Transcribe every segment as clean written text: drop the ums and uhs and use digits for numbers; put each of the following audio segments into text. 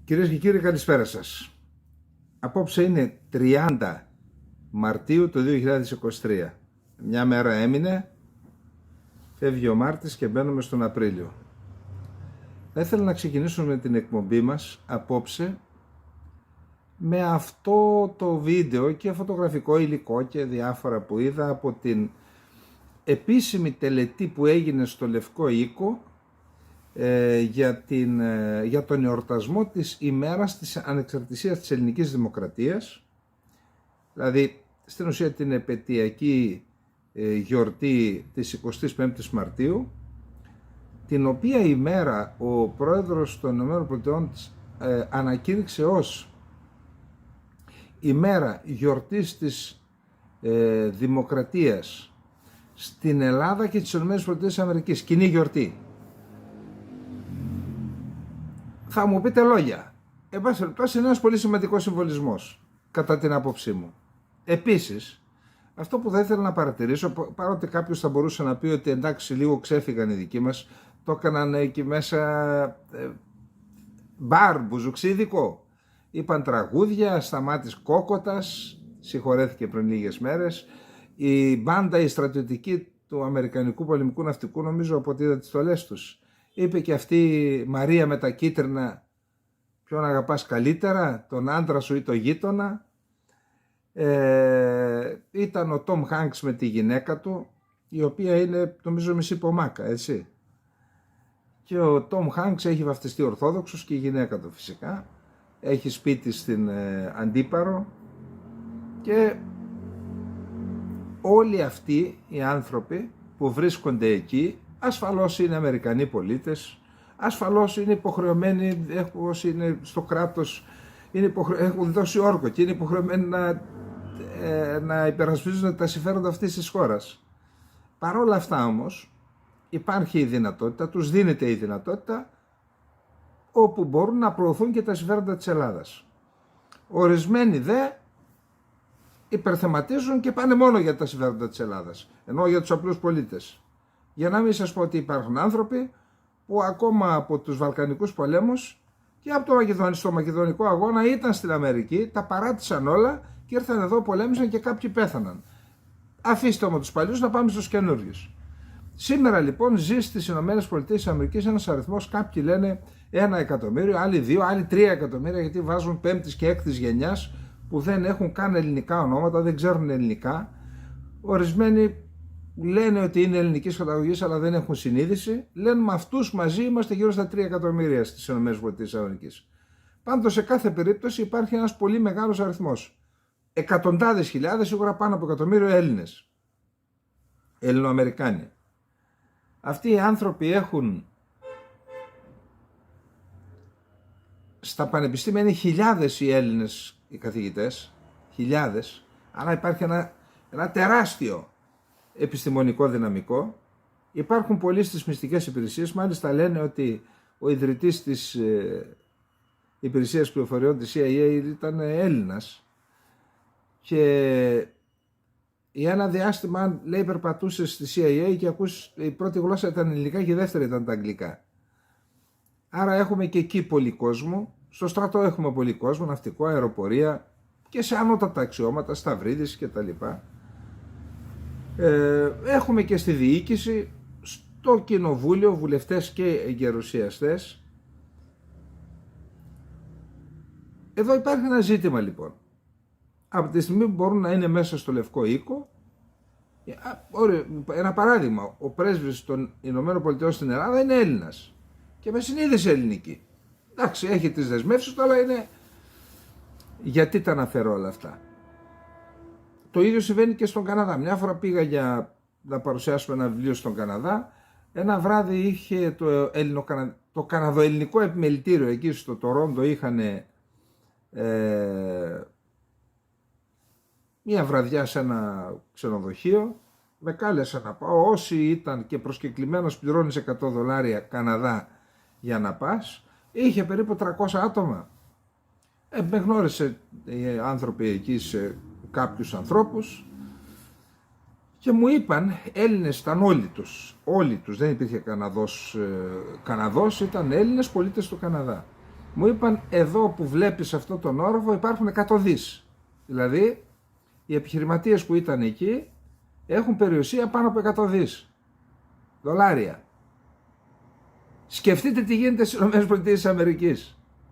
Κυρίες και κύριοι, καλησπέρα σας. Απόψε είναι 30 Μαρτίου του 2023. Μια μέρα έμεινε, φεύγει ο Μάρτης και μπαίνουμε στον Απρίλιο. Θα ήθελα να ξεκινήσουμε την εκπομπή μας απόψε με αυτό το βίντεο και φωτογραφικό υλικό και διάφορα που είδα από την επίσημη τελετή που έγινε στο Λευκό Οίκο για τον εορτασμό της ημέρας της ανεξαρτησίας της ελληνικής δημοκρατίας, δηλαδή στην ουσία την επετειακή γιορτή της 25ης Μαρτίου, την οποία ημέρα ο πρόεδρος των ΗΠΑ ανακήρυξε ως ημέρα γιορτής της δημοκρατίας στην Ελλάδα και τις ΗΠΑ, κοινή γιορτή. Θα μου πείτε λόγια. Εν πάση περιπτώσει, είναι ένας πολύ σημαντικός συμβολισμός, κατά την άποψή μου. Επίσης, αυτό που θα ήθελα να παρατηρήσω, παρότι κάποιος θα μπορούσε να πει ότι εντάξει, λίγο ξέφυγαν οι δικοί μας, το έκαναν εκεί μέσα μπαρ, μπουζουξίδικο, είπαν τραγούδια, Σταμάτης Κόκοτας, συγχωρέθηκε πριν λίγες μέρες, η μπάντα η στρατιωτική του Αμερικανικού Πολεμικού Ναυτικού, νομίζω από ό,τι είδα τις στολές τους, είπε και αυτή Μαρία με τα κίτρινα, ποιον αγαπάς καλύτερα, τον άντρα σου ή το γείτονα. Ήταν ο Τόμ Χάνκς με τη γυναίκα του, η οποία είναι νομίζω μισή πομάκα, έτσι. Και ο Τόμ Χάνκς έχει βαφτιστεί Ορθόδοξος και η γυναίκα του φυσικά. Έχει σπίτι στην Αντίπαρο και όλοι αυτοί οι άνθρωποι που βρίσκονται εκεί ασφαλώς είναι Αμερικανοί πολίτες, ασφαλώς είναι υποχρεωμένοι, όσοι είναι στο κράτος, έχουν δώσει όρκο και είναι υποχρεωμένοι να υπερασπίζουν τα συμφέροντα αυτής της χώρας. Παρ' όλα αυτά όμως υπάρχει η δυνατότητα, τους δίνεται η δυνατότητα, όπου μπορούν να προωθούν και τα συμφέροντα της Ελλάδας. Ορισμένοι δε υπερθεματίζουν και πάνε μόνο για τα συμφέροντα της Ελλάδας, ενώ για τους απλούς πολίτες. Για να μην σας πω ότι υπάρχουν άνθρωποι που ακόμα από τους Βαλκανικούς πολέμους και από το Μακεδονικό αγώνα ήταν στην Αμερική, τα παράτησαν όλα και ήρθαν εδώ, πολέμησαν και κάποιοι πέθαναν. Αφήστε όμως τους παλιούς να πάμε στους καινούριους. Σήμερα λοιπόν ζει στις ΗΠΑ ένας αριθμός, κάποιοι λένε 1 εκατομμύριο, άλλοι 2, άλλοι 3 εκατομμύρια, γιατί βάζουν 5ης και 6ης γενιάς που δεν έχουν καν ελληνικά ονόματα, δεν ξέρουν ελληνικά. Ορισμένοι λένε ότι είναι ελληνικής καταγωγής αλλά δεν έχουν συνείδηση. Λένε με αυτούς μαζί είμαστε γύρω στα 3 εκατομμύρια στις ΗΠΑ. Πάντως σε κάθε περίπτωση υπάρχει ένας πολύ μεγάλος αριθμός. Εκατοντάδες χιλιάδες, σίγουρα πάνω από εκατομμύριο Έλληνες. Ελληνοαμερικάνοι. Αυτοί οι άνθρωποι έχουν στα πανεπιστήμια, είναι χιλιάδες οι Έλληνες οι καθηγητές, χιλιάδες, αλλά υπάρχει ένα τεράστιο επιστημονικό δυναμικό. Υπάρχουν πολλοί στις μυστικές υπηρεσίες, μάλιστα λένε ότι ο ιδρυτής της υπηρεσίας πληροφοριών της CIA ήταν Έλληνας και για ένα διάστημα, λέει, περπατούσε στη CIA και η πρώτη γλώσσα ήταν ελληνικά και η δεύτερη ήταν τα αγγλικά. Άρα έχουμε και εκεί πολύ κόσμο. Στο στρατό έχουμε πολύ κόσμο, ναυτικό, αεροπορία και σε ανώτατα αξιώματα, σταυρίδες κτλ. Έχουμε και στη διοίκηση, στο κοινοβούλιο, βουλευτές και γερουσιαστές. Εδώ υπάρχει ένα ζήτημα λοιπόν. Από τη στιγμή που μπορούν να είναι μέσα στο Λευκό Οίκο, ένα παράδειγμα, ο πρέσβης των ΗΠΑ στην Ελλάδα είναι Έλληνας και με συνείδηση ελληνική. Εντάξει, έχει τις δεσμεύσεις του, αλλά είναι... Γιατί τα αναφέρω όλα αυτά? Το ίδιο συμβαίνει και στον Καναδά. Μια φορά πήγα για να παρουσιάσουμε ένα βιβλίο στον Καναδά. Ένα βράδυ είχε το καναδοελληνικό επιμελητήριο εκεί στο Τορόντο, είχαν μια βραδιά σε ένα ξενοδοχείο. Με κάλεσαν να πάω. Όσοι ήταν και προσκεκλημένος πληρώνεις $100 Καναδά για να πας. Είχε περίπου 300 άτομα. Με γνώρισε οι άνθρωποι εκεί, σε κάποιους ανθρώπους, και μου είπαν, Έλληνες ήταν όλοι τους, δεν υπήρχε Καναδός, ήταν Έλληνες πολίτες του Καναδά. Μου είπαν εδώ που βλέπεις αυτό τον όροφο υπάρχουν 100 δις. Δηλαδή οι επιχειρηματίες που ήταν εκεί έχουν περιουσία πάνω από 100 δις δολάρια. Σκεφτείτε τι γίνεται στις ΗΠΑ.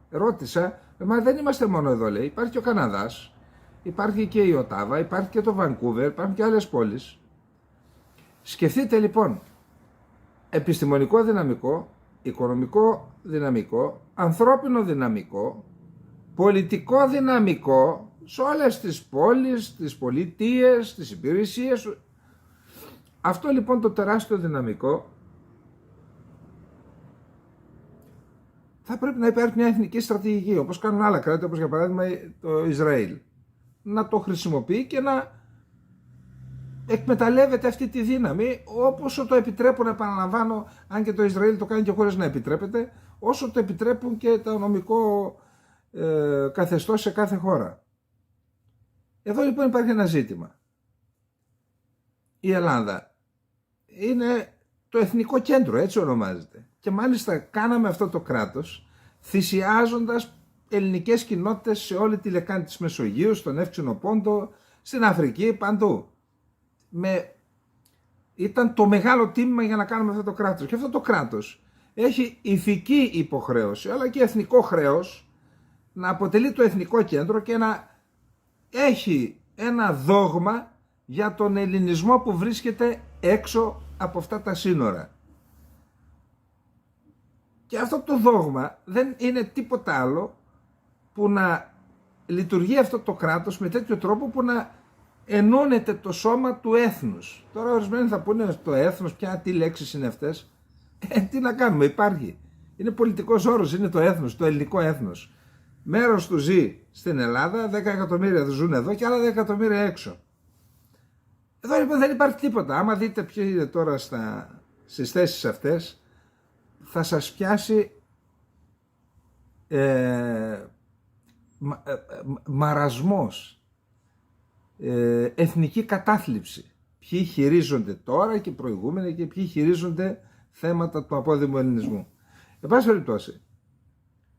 Ρώτησα, μα δεν είμαστε μόνο εδώ, λέει. Υπάρχει και ο Καναδάς, υπάρχει και η Οτάβα, υπάρχει και το Βανκούβερ, υπάρχουν και άλλες πόλεις. Σκεφτείτε λοιπόν επιστημονικό δυναμικό, οικονομικό δυναμικό, ανθρώπινο δυναμικό, πολιτικό δυναμικό σε όλες τις πόλεις, τις πολιτείες, τις υπηρεσίες. Αυτό λοιπόν το τεράστιο δυναμικό θα πρέπει να υπάρχει μια εθνική στρατηγική, όπως κάνουν άλλα κράτη, όπως για παράδειγμα το Ισραήλ. Να το χρησιμοποιεί και να εκμεταλλεύεται αυτή τη δύναμη όπως το επιτρέπουν, επαναλαμβάνω, αν και το Ισραήλ το κάνει και χωρίς να επιτρέπεται, όσο το επιτρέπουν και το νομικό καθεστώς σε κάθε χώρα. Εδώ λοιπόν υπάρχει ένα ζήτημα. Η Ελλάδα είναι το εθνικό κέντρο, έτσι ονομάζεται. Και μάλιστα κάναμε αυτό το κράτος θυσιάζοντας ελληνικές κοινότητες σε όλη τη λεκάνη της Μεσογείου, στον Εύξηνο Πόντο, στην Αφρική, παντού. Ήταν το μεγάλο τίμημα για να κάνουμε αυτό το κράτος. Και αυτό το κράτος έχει ηθική υποχρέωση, αλλά και εθνικό χρέος, να αποτελεί το εθνικό κέντρο και να έχει ένα δόγμα για τον ελληνισμό που βρίσκεται έξω από αυτά τα σύνορα. Και αυτό το δόγμα δεν είναι τίποτα άλλο που να λειτουργεί αυτό το κράτος με τέτοιο τρόπο που να ενώνεται το σώμα του έθνους. Τώρα ορισμένοι θα πούνε το έθνος, τι λέξεις είναι αυτές. Τι να κάνουμε, υπάρχει. Είναι πολιτικός όρος, είναι το έθνος, το ελληνικό έθνος. Μέρος του ζει στην Ελλάδα, 10 εκατομμύρια ζουν εδώ και άλλα 10 εκατομμύρια έξω. Εδώ λοιπόν δεν υπάρχει τίποτα. Άμα δείτε ποιο είναι τώρα στις θέσεις αυτές, θα σας πιάσει μαρασμός, εθνική κατάθλιψη. Ποιοι χειρίζονται τώρα και προηγούμενοι και ποιοι χειρίζονται θέματα του απόδημου ελληνισμού. Εν πάση περιπτώσει,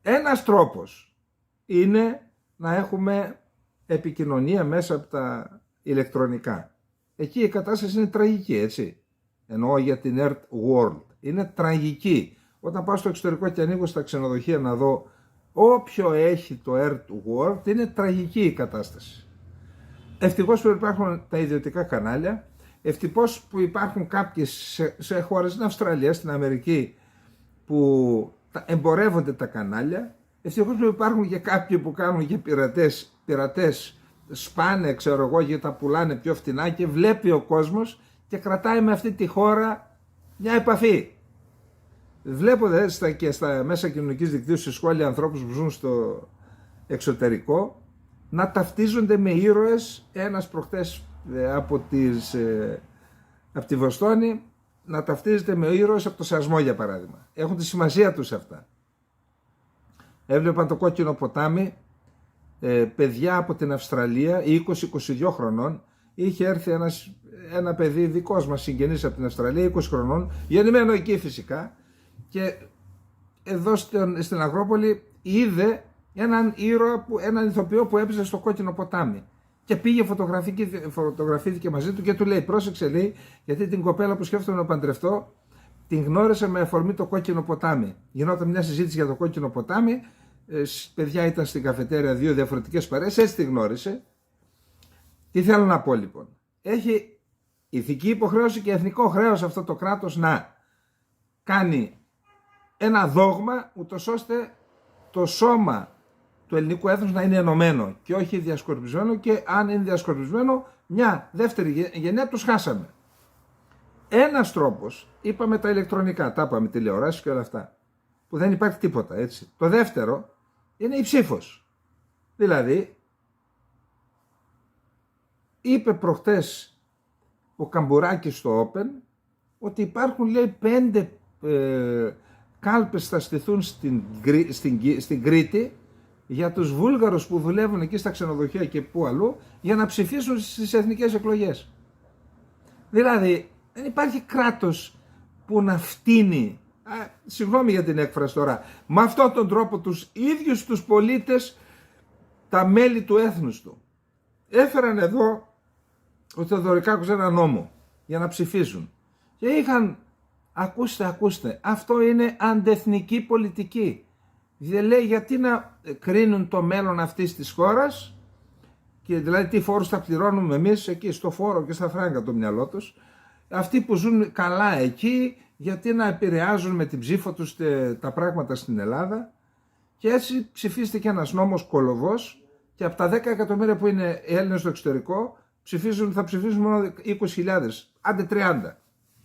ένας τρόπος είναι να έχουμε επικοινωνία μέσα από τα ηλεκτρονικά. Εκεί η κατάσταση είναι τραγική, έτσι. Εννοώ για την Earth World. Είναι τραγική. Όταν πάω στο εξωτερικό και ανοίγω στα ξενοδοχεία να δω όποιο έχει το Earth World, είναι τραγική η κατάσταση. Ευτυχώς που υπάρχουν τα ιδιωτικά κανάλια, ευτυχώς που υπάρχουν κάποιες σε χώρες, στην Αυστραλία, στην Αμερική, που εμπορεύονται τα κανάλια, ευτυχώς που υπάρχουν και κάποιοι που κάνουν και πειρατές σπάνε, ξέρω εγώ, και τα πουλάνε πιο φτηνά και βλέπει ο κόσμος και κρατάει με αυτή τη χώρα μια επαφή. Βλέπω και στα μέσα κοινωνικής δικτύωσης σχόλια ανθρώπους που ζουν στο εξωτερικό να ταυτίζονται με ήρωες. Ένας προχτές από τη Βοστόνη να ταυτίζεται με ήρωες από το Σασμό, για παράδειγμα. Έχουν τη σημασία τους αυτά. Έβλεπαν το Κόκκινο Ποτάμι, παιδιά από την Αυστραλία, 20-22 χρονών. Είχε έρθει ένα παιδί δικός μας συγγενής από την Αυστραλία, 20 χρονών, γεννημένο εκεί φυσικά, και εδώ στην Αγρόπολη είδε έναν ήρωα, έναν ηθοποιό που έπαιζε στο Κόκκινο Ποτάμι και πήγε, φωτογραφήθηκε μαζί του και του λέει, πρόσεξε, λέει, γιατί την κοπέλα που σκέφτομαι να παντρευτώ την γνώρισα με αφορμή το Κόκκινο Ποτάμι. Γινόταν μια συζήτηση για το Κόκκινο Ποτάμι, παιδιά ήταν στην καφετέρια, δύο διαφορετικές παρέες, έτσι τη γνώρισε. Τι θέλω να πω λοιπόν, έχει ηθική υποχρέωση και εθνικό χρέος αυτό το κράτος να κάνει ένα δόγμα, ούτως ώστε το σώμα του ελληνικού έθνους να είναι ενωμένο και όχι διασκορπισμένο, και αν είναι διασκορπισμένο μια δεύτερη γενιά τους χάσαμε. Ένας τρόπος, είπαμε τα ηλεκτρονικά, τα είπαμε, τηλεοράσεις και όλα αυτά, που δεν υπάρχει τίποτα, έτσι. Το δεύτερο είναι η ψήφος. Δηλαδή, είπε προχτές ο Καμπουράκης στο Open ότι υπάρχουν, λέει, 5 κάλπες θα στηθούν στην Κρήτη για τους Βούλγαρους που δουλεύουν εκεί στα ξενοδοχεία και πού αλλού, για να ψηφίσουν στις εθνικές εκλογές. Δηλαδή δεν υπάρχει κράτος που να φτύνει Συγγνώμη για την έκφραση τώρα, με αυτόν τον τρόπο τους ίδιους τους πολίτες, τα μέλη του έθνους του, έφεραν εδώ ο Θεοδωρικάκος ένα νόμο για να ψηφίζουν και είχαν, ακούστε, αυτό είναι αντεθνική πολιτική. Δεν λέει γιατί να κρίνουν το μέλλον αυτής της χώρας, και δηλαδή τι φόρους θα πληρώνουμε εμείς εκεί στο φόρο και στα φράγκα το μυαλό τους, αυτοί που ζουν καλά εκεί, γιατί να επηρεάζουν με την ψήφο τους τα πράγματα στην Ελλάδα. Και έτσι ψηφίστηκε ένας νόμος κολοβός και από τα 10 εκατομμύρια που είναι Έλληνες στο εξωτερικό θα ψηφίσουν μόνο 20.000, άντε 30.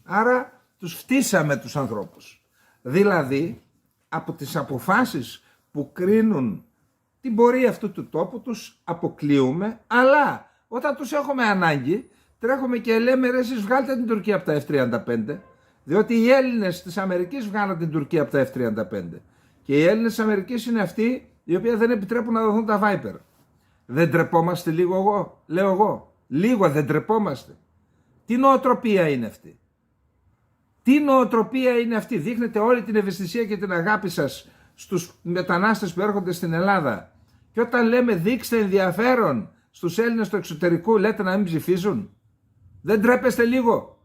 Άρα τους φτύσαμε τους ανθρώπους. Δηλαδή από τις αποφάσεις που κρίνουν την πορεία αυτού του τόπου τους αποκλείουμε, αλλά όταν τους έχουμε ανάγκη τρέχουμε και λέμε ρε εσείς βγάλτε την Τουρκία από τα F-35, διότι οι Έλληνες της Αμερικής βγάλαν την Τουρκία από τα F-35 και οι Έλληνες της Αμερικής είναι αυτοί οι οποίοι δεν επιτρέπουν να δοθούν τα Viper. Δεν τρεπόμαστε λίγο λέω εγώ, λίγο δεν τρεπόμαστε? Τι νοοτροπία είναι αυτή? Τι νοοτροπία είναι αυτή? Δείχνετε όλη την ευαισθησία και την αγάπη σας στους μετανάστες που έρχονται στην Ελλάδα και όταν λέμε δείξτε ενδιαφέρον στους Έλληνες του εξωτερικού λέτε να μην ψηφίζουν? Δεν τρέπεστε λίγο?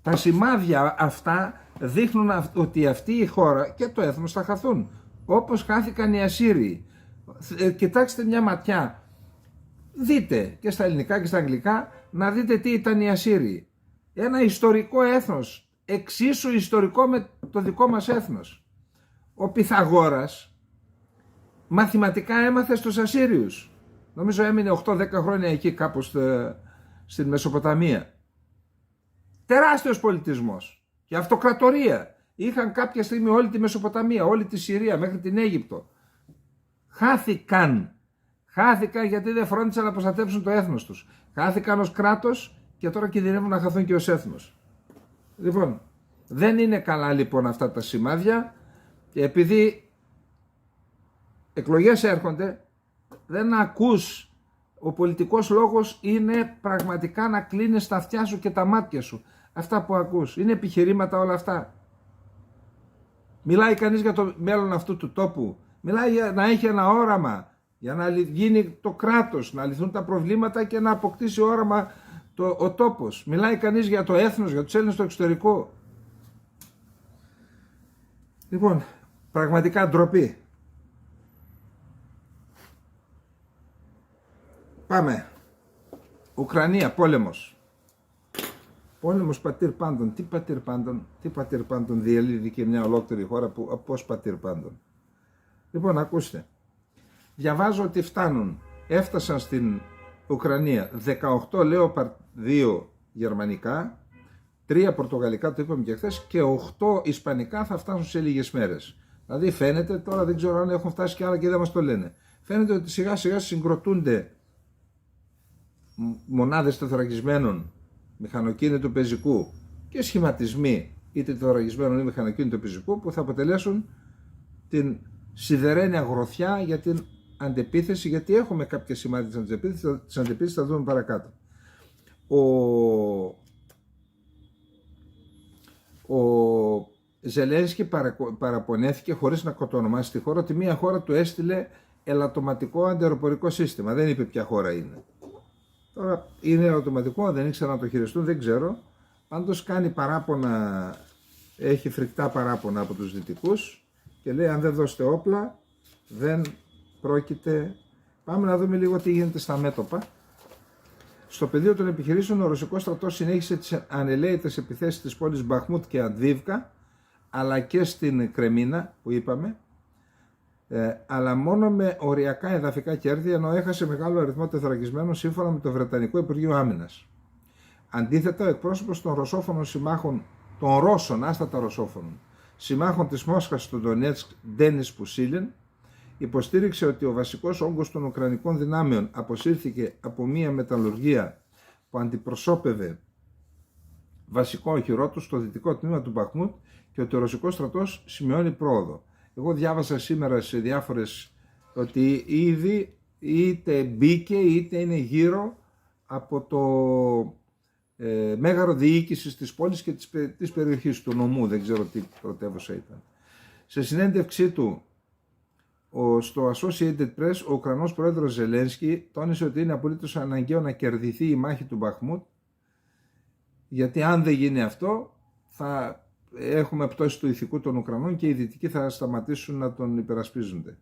Τα σημάδια αυτά δείχνουν ότι αυτή η χώρα και το έθνος θα χαθούν, όπως χάθηκαν οι Ασσύριοι. Κοιτάξτε μια ματιά, δείτε και στα ελληνικά και στα αγγλικά, να δείτε τι ήταν οι Ασσύριοι. Ένα ιστορικό έθνος, εξίσου ιστορικό με το δικό μας έθνος. Ο Πυθαγόρας μαθηματικά έμαθε στους Ασσύριους. Νομίζω έμεινε 8-10 χρόνια εκεί κάπου στην Μεσοποταμία. Τεράστιος πολιτισμός και αυτοκρατορία. Είχαν κάποια στιγμή όλη τη Μεσοποταμία, όλη τη Συρία μέχρι την Αίγυπτο. Χάθηκαν γιατί δεν φρόντισαν να προστατεύσουν το έθνος τους. Χάθηκαν ως κράτος και τώρα κινδυνεύουν να χαθούν και ως έθνος. Λοιπόν, δεν είναι καλά λοιπόν αυτά τα σημάδια και επειδή εκλογές έρχονται, δεν ακούς. Ο πολιτικός λόγος είναι πραγματικά να κλείνεις τα αυτιά σου και τα μάτια σου. Αυτά που ακούς. Είναι επιχειρήματα όλα αυτά. Μιλάει κανείς για το μέλλον αυτού του τόπου. Μιλάει για να έχει ένα όραμα. Για να γίνει το κράτος. Να λυθούν τα προβλήματα και να αποκτήσει όραμα ο τόπος. Μιλάει κανείς για το έθνος, για τους Έλληνες στο εξωτερικό. Λοιπόν, πραγματικά ντροπή. Πάμε. Ουκρανία, πόλεμος. Πόλεμος πατήρ πάντων. Τι πατήρ πάντων? Τι πατήρ πάντων διελύθηκε μια ολόκληρη χώρα που πώς πατήρ πάντων? Λοιπόν, ακούστε. Διαβάζω ότι έφτασαν στην Ουκρανία 18 Leopard 2 γερμανικά, 3 πορτογαλικά, το είπαμε και χθες, και 8 ισπανικά θα φτάσουν σε λίγες μέρες. Δηλαδή φαίνεται, τώρα δεν ξέρω αν έχουν φτάσει και άλλα και δεν μας το λένε, φαίνεται ότι σιγά σιγά συγκροτούνται μονάδες τεθωρακισμένων μηχανοκίνητου πεζικού και σχηματισμοί είτε τεθωρακισμένων ή μηχανοκίνητου πεζικού που θα αποτελέσουν την σιδερένια γροθιά για την αντεπίθεση, γιατί έχουμε κάποια σημάδια της αντεπίθεσης, θα δούμε παρακάτω. Ο Ζελένσκι παραπονέθηκε χωρίς να κοτονομάσει τη χώρα ότι μια χώρα του έστειλε ελαττωματικό αντιαεροπορικό σύστημα. Δεν είπε ποια χώρα είναι. Τώρα είναι ελαττωματικό, δεν ήξερα να το χειριστούν, δεν ξέρω. Πάντως κάνει παράπονα, έχει φρικτά παράπονα από τους δυτικούς και λέει αν δεν δώσετε όπλα δεν πρόκειται. Πάμε να δούμε λίγο τι γίνεται στα μέτωπα. Στο πεδίο των επιχειρήσεων ο ρωσικός στρατός συνέχισε τις ανελαίητες επιθέσεις της πόλης Μπαχμούτ και Αντβίβκα, αλλά και στην Κρεμίνα που είπαμε, αλλά μόνο με οριακά εδαφικά κέρδη, ενώ έχασε μεγάλο αριθμό τεθωρακισμένων σύμφωνα με το Βρετανικό Υπουργείο Άμυνας. Αντίθετα, ο εκπρόσωπος των ρωσόφωνων συμμάχων, των Ρώσων, άστατα ρωσόφωνων, συμμάχων της Μόσχας στο Ντονέτσκ, Ντένις Πουσίλιν, υποστήριξε ότι ο βασικός όγκος των Ουκρανικών δυνάμεων αποσύρθηκε από μια μεταλλουργία που αντιπροσώπευε βασικό οχυρό του στο δυτικό τμήμα του Μπαχμούτ και ότι ο ρωσικός στρατός σημειώνει πρόοδο. Εγώ διάβασα σήμερα σε διάφορες ότι ήδη είτε μπήκε είτε είναι γύρω από μέγαρο διοίκησης της πόλης και της περιοχής του νομού, δεν ξέρω τι πρωτεύουσα ήταν. Σε συνέντευξή του στο Associated Press, ο Ουκρανός πρόεδρος Ζελένσκι τόνισε ότι είναι απολύτως αναγκαίο να κερδιθεί η μάχη του Μπαχμούτ, γιατί αν δεν γίνει αυτό θα έχουμε πτώση του ηθικού των Ουκρανών και οι Δυτικοί θα σταματήσουν να τον υπερασπίζονται.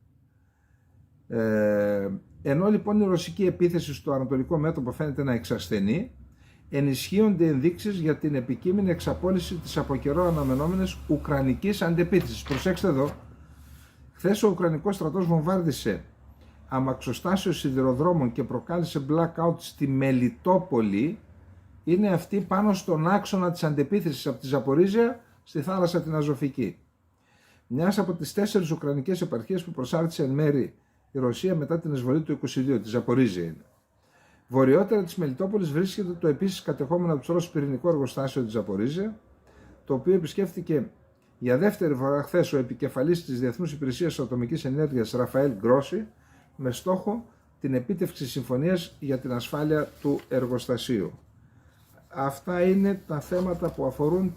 Ενώ λοιπόν η ρωσική επίθεση στο ανατολικό μέτωπο φαίνεται να εξασθενεί, ενισχύονται ενδείξεις για την επικείμενη εξαπόλυση της από καιρό αναμενόμενης ουκρανικής αντεπίθεσης. Προσέξτε εδώ, χθες ο Ουκρανικός στρατός βομβάρδισε αμαξοστάσεως σιδηροδρόμων και προκάλεσε blackout στη Μελιτόπολη. Είναι αυτή πάνω στον άξονα της αντεπίθεσης από τη Ζαπορίζια στη θάλασσα την Αζωφική. Μιας από τις 4 ουκρανικές επαρχίες που προσάρτησε εν μέρη η Ρωσία μετά την εισβολή του 22, τη Ζαπορίζια είναι. Βορειότερα της Μελιτόπολης βρίσκεται το επίσης κατεχόμενο από τους Ρώσους πυρηνικό εργοστάσιο της Ζαπορίζια, το οποίο επισκέφθηκε για δεύτερη φορά χθες ο επικεφαλής της Διεθνούς Υπηρεσίας Ατομικής Ενέργειας Ραφαέλ Γκρόσι, με στόχο την επίτευξη συμφωνίας για την ασφάλεια του εργοστασίου. Αυτά είναι τα θέματα που αφορούν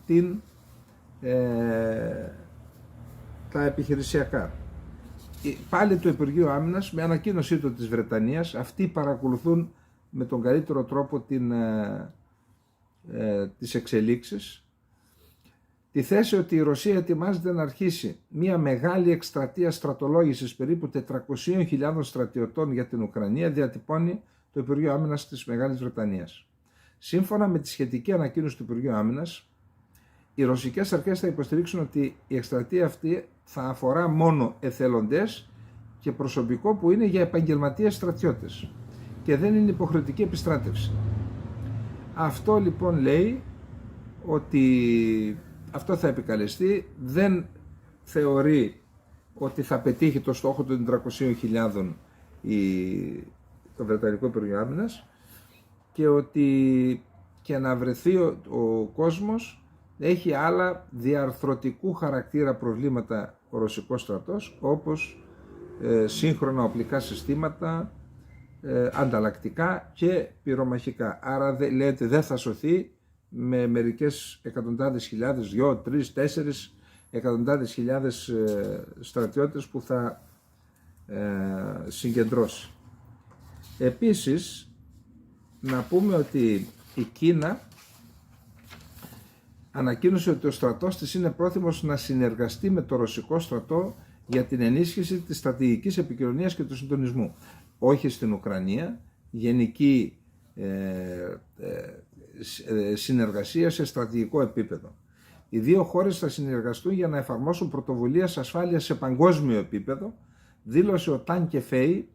τα επιχειρησιακά. Πάλι το Υπουργείο Άμυνας, με ανακοίνωσή του της Βρετανίας, αυτοί παρακολουθούν με τον καλύτερο τρόπο τις εξελίξεις. Τη θέση ότι η Ρωσία ετοιμάζεται να αρχίσει μια μεγάλη εκστρατεία στρατολόγησης περίπου 400.000 στρατιωτών για την Ουκρανία διατυπώνει το Υπουργείο Άμυνας της Μεγάλης Βρετανίας. Σύμφωνα με τη σχετική ανακοίνωση του Υπουργείου Άμυνας, οι ρωσικές αρχές θα υποστηρίξουν ότι η εκστρατεία αυτή θα αφορά μόνο εθελοντές και προσωπικό που είναι για επαγγελματίες στρατιώτες και δεν είναι υποχρεωτική επιστράτευση. Αυτό λοιπόν λέει ότι αυτό θα επικαλεστεί, δεν θεωρεί ότι θα πετύχει το στόχο των 300.000 το Βρετανικό Υπουργείο Άμυνας και ότι και να βρεθεί ο κόσμος έχει άλλα διαρθρωτικού χαρακτήρα προβλήματα ο ρωσικός στρατός, όπως σύγχρονα οπλικά συστήματα, ανταλλακτικά και πυρομαχικά. Άρα λέτε δεν θα σωθεί με μερικές εκατοντάδες χιλιάδες, 2, 3, 4 εκατοντάδες χιλιάδες στρατιώτες που θα συγκεντρώσει. Επίσης, να πούμε ότι η Κίνα ανακοίνωσε ότι ο στρατός της είναι πρόθυμος να συνεργαστεί με το ρωσικό στρατό για την ενίσχυση της στρατηγικής επικοινωνίας και του συντονισμού. Όχι στην Ουκρανία, γενική συνεργασία σε στρατηγικό επίπεδο. Οι δύο χώρες θα συνεργαστούν για να εφαρμόσουν πρωτοβουλίες ασφάλειας σε παγκόσμιο επίπεδο, δήλωσε ο Ταν Κεφέι,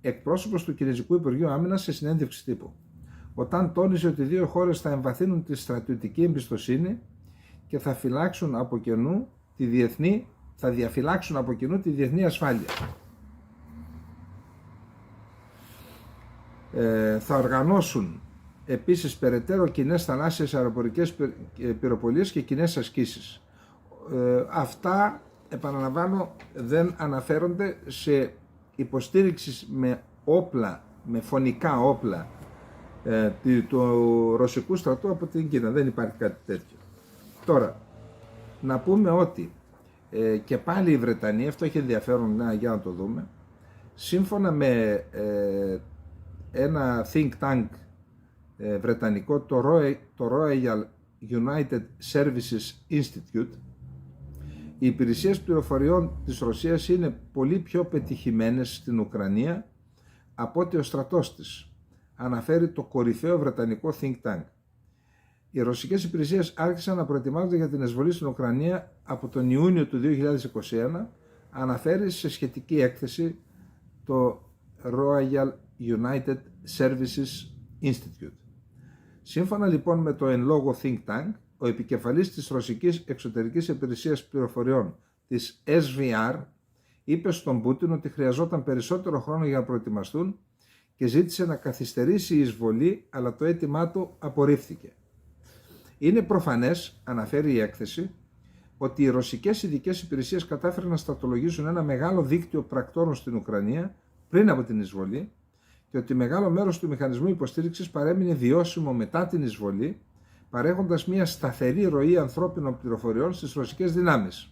εκπρόσωπος του Κινεζικού Υπουργείου Άμυνας, σε συνέντευξη τύπου. Ο Ταν τόνισε ότι οι δύο χώρες θα εμβαθύνουν τη στρατιωτική εμπιστοσύνη και θα διαφυλάξουν από κοινού τη διεθνή ασφάλεια. Θα οργανώσουν επίσης περαιτέρω κοινές θαλάσσιες αεροπορικές πυροπολίες και κοινές ασκήσεις. Αυτά, επαναλαμβάνω, δεν αναφέρονται σε υποστήριξη με όπλα, με φωνικά όπλα του ρωσικού στρατού από την Κίνα. Δεν υπάρχει κάτι τέτοιο. Τώρα, να πούμε ότι και πάλι η Βρετανία, αυτό έχει ενδιαφέρον για να το δούμε, σύμφωνα με ένα think tank βρετανικό, το Royal United Services Institute, οι υπηρεσίες πληροφοριών της Ρωσίας είναι πολύ πιο πετυχημένες στην Ουκρανία από ότι ο στρατός της, αναφέρει το κορυφαίο βρετανικό think tank. Οι ρωσικές υπηρεσίες άρχισαν να προετοιμάζονται για την εισβολή στην Ουκρανία από τον Ιούνιο του 2021, αναφέρει σε σχετική έκθεση το Royal United Services Institute. Σύμφωνα λοιπόν με το εν λόγω think tank, ο επικεφαλής της Ρωσικής Εξωτερικής Υπηρεσίας Πληροφοριών, της SVR, είπε στον Πούτιν ότι χρειαζόταν περισσότερο χρόνο για να προετοιμαστούν και ζήτησε να καθυστερήσει η εισβολή, αλλά το αίτημά του απορρίφθηκε. Είναι προφανές, αναφέρει η έκθεση, ότι οι ρωσικές ειδικές υπηρεσίες κατάφεραν να στρατολογήσουν ένα μεγάλο δίκτυο πρακτόρων στην Ουκρανία πριν από την εισβολή και ότι μεγάλο μέρος του μηχανισμού υποστήριξης παρέμεινε βιώσιμο μετά την εισβολή παρέχοντας μια σταθερή ροή ανθρώπινων πληροφοριών στις ρωσικές δυνάμεις.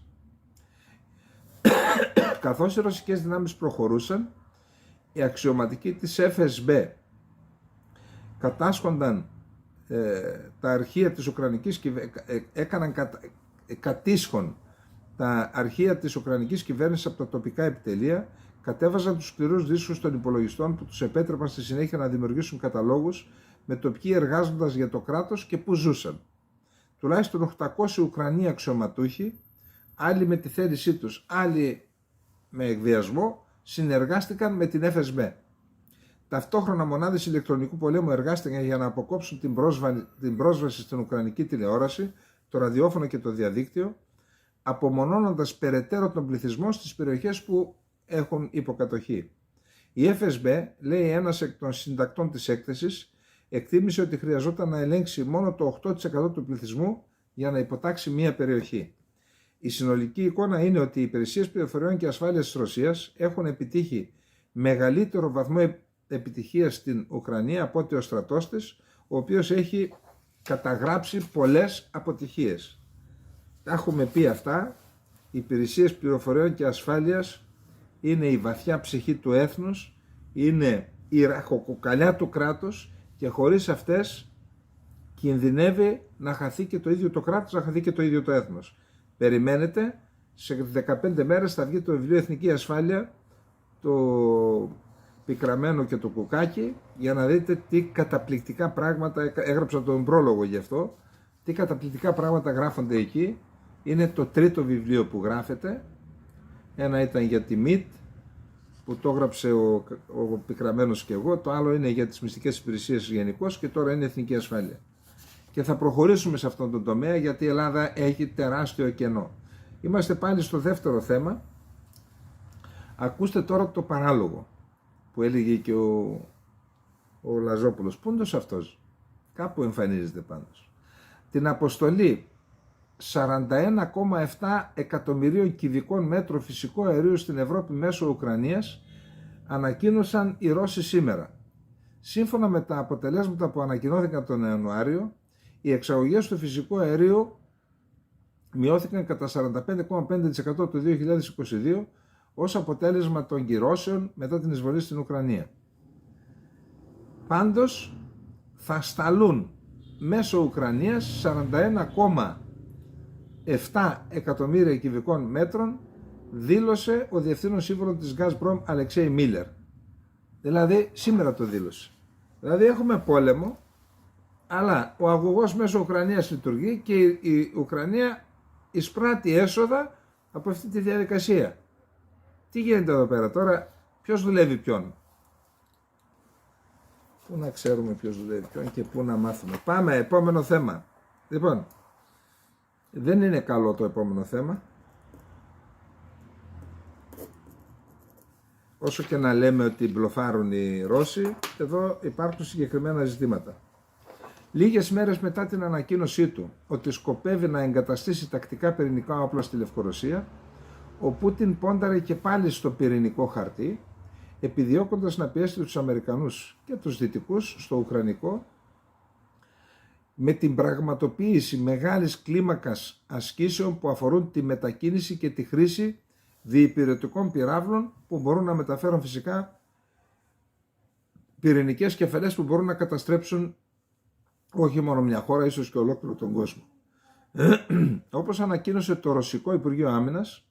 Καθώς οι ρωσικές δυνάμεις προχωρούσαν, οι αξιωματικοί της FSB κατάσχονταν τα αρχεία της Ουκρανικής κατήσχον τα αρχεία της Ουκρανικής κυβέρνησης από τα τοπικά επιτελεία, κατέβαζαν τους σκληρούς δίσκους των υπολογιστών που τους επέτρεπαν στη συνέχεια να δημιουργήσουν καταλόγους με το ποιοι εργάζονταν για το κράτος και πού ζούσαν. Τουλάχιστον 800 Ουκρανοί αξιωματούχοι, άλλοι με τη θέλησή τους, άλλοι με εκβιασμό, συνεργάστηκαν με την FSB. Ταυτόχρονα μονάδες ηλεκτρονικού πολέμου εργάστηκαν για να αποκόψουν την πρόσβαση στην Ουκρανική τηλεόραση, το ραδιόφωνο και το διαδίκτυο, απομονώνοντας περαιτέρω τον πληθυσμό στις περιοχές που έχουν υποκατοχή. Η FSB, λέει ένας εκ των συντακτών της έκθεσης, εκτίμησε ότι χρειαζόταν να ελέγξει μόνο το 8% του πληθυσμού για να υποτάξει μία περιοχή. Η συνολική εικόνα είναι ότι οι υπηρεσίες πληροφοριών και ασφάλειας της Ρωσίας έχουν επιτύχει μεγαλύτερο βαθμό επιτυχίας στην Ουκρανία από ότι ο στρατός της, ο οποίος έχει καταγράψει πολλές αποτυχίες. Τα έχουμε πει αυτά, οι υπηρεσίες πληροφοριών και ασφάλειας είναι η βαθιά ψυχή του έθνους, είναι η ραχοκοκαλιά του κράτους και χωρίς αυτές κινδυνεύει να χαθεί και το ίδιο το κράτος, να χαθεί και το ίδιο το έθνος. Περιμένετε, σε 15 μέρες θα βγει το βιβλίο Εθνική Ασφάλεια, το Πικραμένο και το Κουκάκι, για να δείτε τι καταπληκτικά πράγματα, έγραψα τον πρόλογο γι' αυτό, τι καταπληκτικά πράγματα γράφονται εκεί. Είναι το τρίτο βιβλίο που γράφεται. Ένα ήταν για τη ΜΙΤ, που το έγραψε ο Πικραμένος και εγώ, το άλλο είναι για τις μυστικές υπηρεσίες γενικώς και τώρα είναι Εθνική Ασφάλεια. Και θα προχωρήσουμε σε αυτόν τον τομέα γιατί η Ελλάδα έχει τεράστιο κενό. Είμαστε πάλι στο δεύτερο θέμα. Ακούστε τώρα το παράλογο που έλεγε και ο Λαζόπουλος. Πού είναι αυτός? Κάπου εμφανίζεται πάντως. Την αποστολή 41,7 εκατομμυρίων κυβικών μέτρων φυσικού αερίου στην Ευρώπη μέσω Ουκρανίας ανακοίνωσαν οι Ρώσοι σήμερα. Σύμφωνα με τα αποτελέσματα που ανακοινώθηκαν τον Ιανουάριο, οι εξαγωγές του φυσικού αερίου μειώθηκαν κατά 45,5% το 2022 ως αποτέλεσμα των κυρώσεων μετά την εισβολή στην Ουκρανία. Πάντως θα σταλούν μέσω Ουκρανίας 41,7 εκατομμύρια κυβικών μέτρων, δήλωσε ο διευθύνων σύμβουλος της Gazprom Αλεξέη Μίλερ. Δηλαδή σήμερα το δήλωσε. Δηλαδή έχουμε πόλεμο, αλλά ο αγωγός μέσω Ουκρανίας λειτουργεί και η Ουκρανία εισπράττει έσοδα από αυτή τη διαδικασία. Τι γίνεται εδώ πέρα τώρα, ποιος δουλεύει ποιον? Πού να ξέρουμε ποιος δουλεύει ποιον και πού να μάθουμε? Πάμε, επόμενο θέμα. Λοιπόν, δεν είναι καλό το επόμενο θέμα. Όσο και να λέμε ότι μπλοφάρουν οι Ρώσοι, εδώ υπάρχουν συγκεκριμένα ζητήματα. Λίγες μέρες μετά την ανακοίνωσή του ότι σκοπεύει να εγκαταστήσει τακτικά πυρηνικά όπλα στη Λευκορωσία, ο Πούτιν πόνταρε και πάλι στο πυρηνικό χαρτί, επιδιώκοντας να πιέσει τους Αμερικανούς και τους Δυτικούς στο Ουκρανικό με την πραγματοποίηση μεγάλης κλίμακας ασκήσεων που αφορούν τη μετακίνηση και τη χρήση διυπηρετικών πυράβλων που μπορούν να μεταφέρουν φυσικά πυρηνικές κεφαλές που μπορούν να καταστρέψουν όχι μόνο μια χώρα, ίσως και ολόκληρο τον κόσμο. Όπως ανακοίνωσε το Ρωσικό Υπουργείο Άμυνας,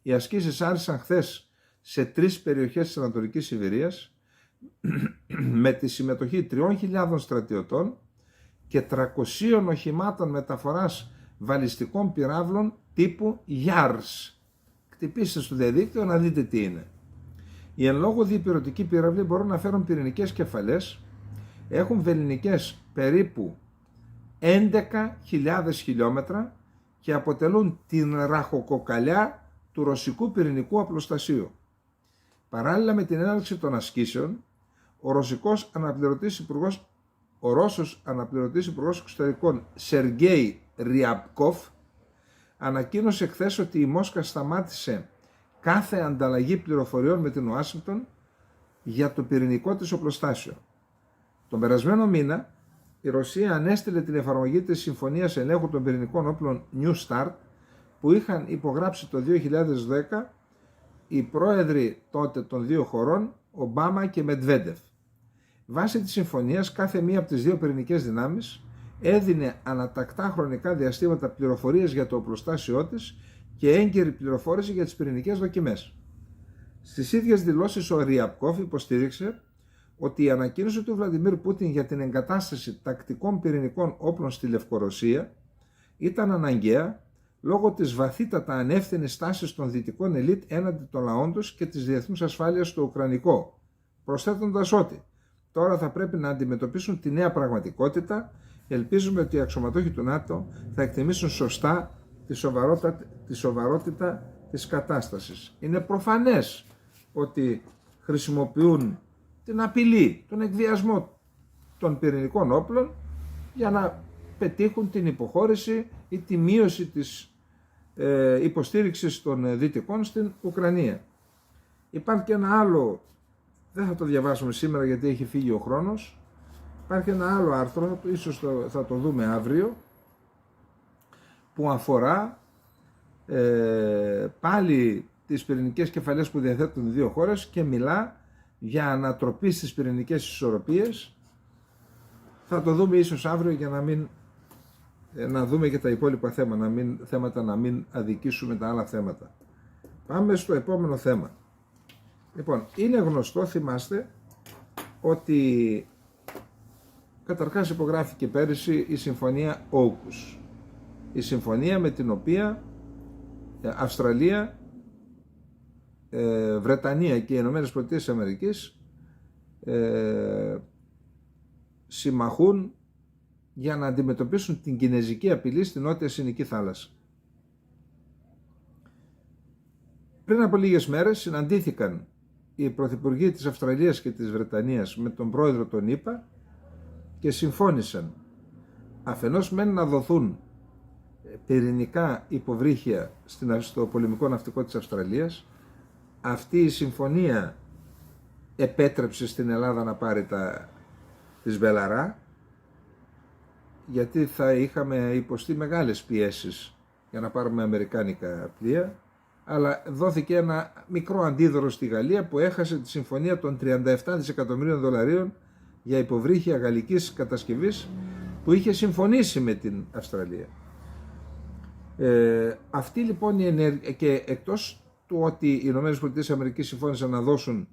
οι ασκήσεις άρχισαν χθες σε 3 περιοχές της Ανατολικής Σιβηρίας με τη συμμετοχή 3.000 στρατιωτών και 300 οχημάτων μεταφοράς βαλιστικών πυράβλων τύπου YARS. Χτυπήστε στο διαδίκτυο να δείτε τι είναι. Οι εν λόγω διπυρωτικοί πύραυλοι μπορούν να φέρουν πυρηνικές κεφαλές, έχουν βελληνικές περίπου 11.000 χιλιόμετρα και αποτελούν την ραχοκοκαλιά του ρωσικού πυρηνικού απλοστασίου. Παράλληλα με την έναρξη των ασκήσεων, ο Ρώσος αναπληρωτής υπουργός εξωτερικών Σεργέη Ριαπκόφ ανακοίνωσε χθες ότι η Μόσχα σταμάτησε κάθε ανταλλαγή πληροφοριών με την Ουάσιγκτον για το πυρηνικό της οπλοστάσιο. Τον περασμένο μήνα, η Ρωσία ανέστειλε την εφαρμογή της Συμφωνίας Ελέγχου των Πυρηνικών Όπλων New Start που είχαν υπογράψει το 2010 οι πρόεδροι τότε των δύο χωρών, Ομπάμα και Μετβέντεφ. Βάσει της συμφωνίας, κάθε μία από τις δύο πυρηνικές δυνάμεις έδινε ανατακτά χρονικά διαστήματα πληροφορίες για το οπλοστάσιό της και έγκαιρη πληροφόρηση για τις πυρηνικές δοκιμές. Στις ίδιες δηλώσεις ο Ριαπκόφ υποστήριξε ότι η ανακοίνωση του Βλαντιμίρ Πούτιν για την εγκατάσταση τακτικών πυρηνικών όπλων στη Λευκορωσία ήταν αναγκαία λόγω της βαθύτατα ανεύθυνης στάσης των δυτικών ελίτ έναντι των λαών τους και της διεθνούς ασφάλειας στο Ουκρανικό, προσθέτοντας ότι τώρα θα πρέπει να αντιμετωπίσουν τη νέα πραγματικότητα. Ελπίζουμε ότι οι αξιωματούχοι του ΝΑΤΟ θα εκτιμήσουν σωστά τη σοβαρότητα της κατάστασης. Είναι προφανές ότι χρησιμοποιούν την απειλή, τον εκβιασμό των πυρηνικών όπλων για να πετύχουν την υποχώρηση ή τη μείωση της υποστήριξης των Δυτικών στην Ουκρανία. Υπάρχει και ένα άλλο, δεν θα το διαβάσουμε σήμερα γιατί έχει φύγει ο χρόνος, υπάρχει ένα άλλο άρθρο, ίσως θα το δούμε αύριο, που αφορά πάλι τις πυρηνικές κεφαλές που διαθέτουν οι δύο χώρες και μιλά για ανατροπή στις πυρηνικές ισορροπίες. Θα το δούμε ίσως αύριο για να δούμε και τα υπόλοιπα θέματα, να μην αδικήσουμε τα άλλα θέματα. Πάμε στο επόμενο θέμα. Λοιπόν, είναι γνωστό, θυμάστε, ότι καταρχάς υπογράφηκε πέρυσι η Συμφωνία AUKUS. Η συμφωνία με την οποία Αυστραλία, Βρετανία και οι Ηνωμένες Πολιτείες της Αμερικής συμμαχούν για να αντιμετωπίσουν την κινεζική απειλή στην Νότια Συνική Θάλασσα. Πριν από λίγες μέρες συναντήθηκαν οι πρωθυπουργοί της Αυστραλίας και της Βρετανίας με τον πρόεδρο των ΗΠΑ και συμφώνησαν αφενός μεν να δοθούν πυρηνικά υποβρύχια στο πολεμικό ναυτικό της Αυστραλίας. Αυτή η συμφωνία επέτρεψε στην Ελλάδα να πάρει τις Μπελαρά, γιατί θα είχαμε υποστεί μεγάλες πιέσεις για να πάρουμε αμερικάνικα πλοία, αλλά δόθηκε ένα μικρό αντίδωρο στη Γαλλία που έχασε τη συμφωνία των 37 δισεκατομμυρίων δολαρίων για υποβρύχια γαλλικής κατασκευής που είχε συμφωνήσει με την Αυστραλία. Αυτή λοιπόν η ενέργεια, και εκτός του ότι οι ΗΠΑ συμφώνησαν να δώσουν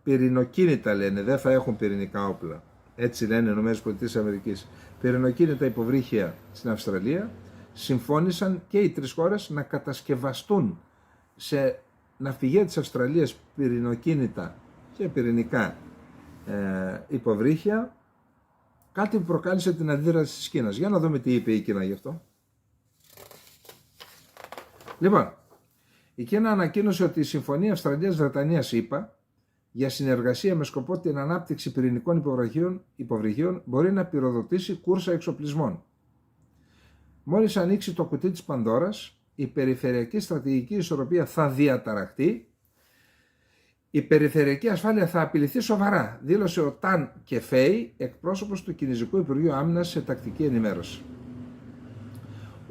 πυρηνοκίνητα, λένε, δεν θα έχουν πυρηνικά όπλα, έτσι λένε οι ΗΠΑ, πυρηνοκίνητα υποβρύχια στην Αυστραλία, συμφώνησαν και οι τρεις χώρες να κατασκευαστούν σε ναυπηγεία της Αυστραλίας πυρηνοκίνητα και πυρηνικά υποβρύχια, κάτι που προκάλεσε την αντίδραση της Κίνας. Για να δούμε τι είπε η Κίνα γι' αυτό. Λοιπόν, η Κίνα ανακοίνωσε ότι η Συμφωνία Αυστραλίας-Βρετανίας ΗΠΑ για συνεργασία με σκοπό την ανάπτυξη πυρηνικών υποβρυχίων μπορεί να πυροδοτήσει κούρσα εξοπλισμών. Μόλις ανοίξει το κουτί της Πανδώρας, η περιφερειακή στρατηγική ισορροπία θα διαταραχτεί, η περιφερειακή ασφάλεια θα απειληθεί σοβαρά, δήλωσε ο Ταν Κεφέι, εκπρόσωπος του Κινεζικού Υπουργείου Άμυνας, σε τακτική ενημέρωση.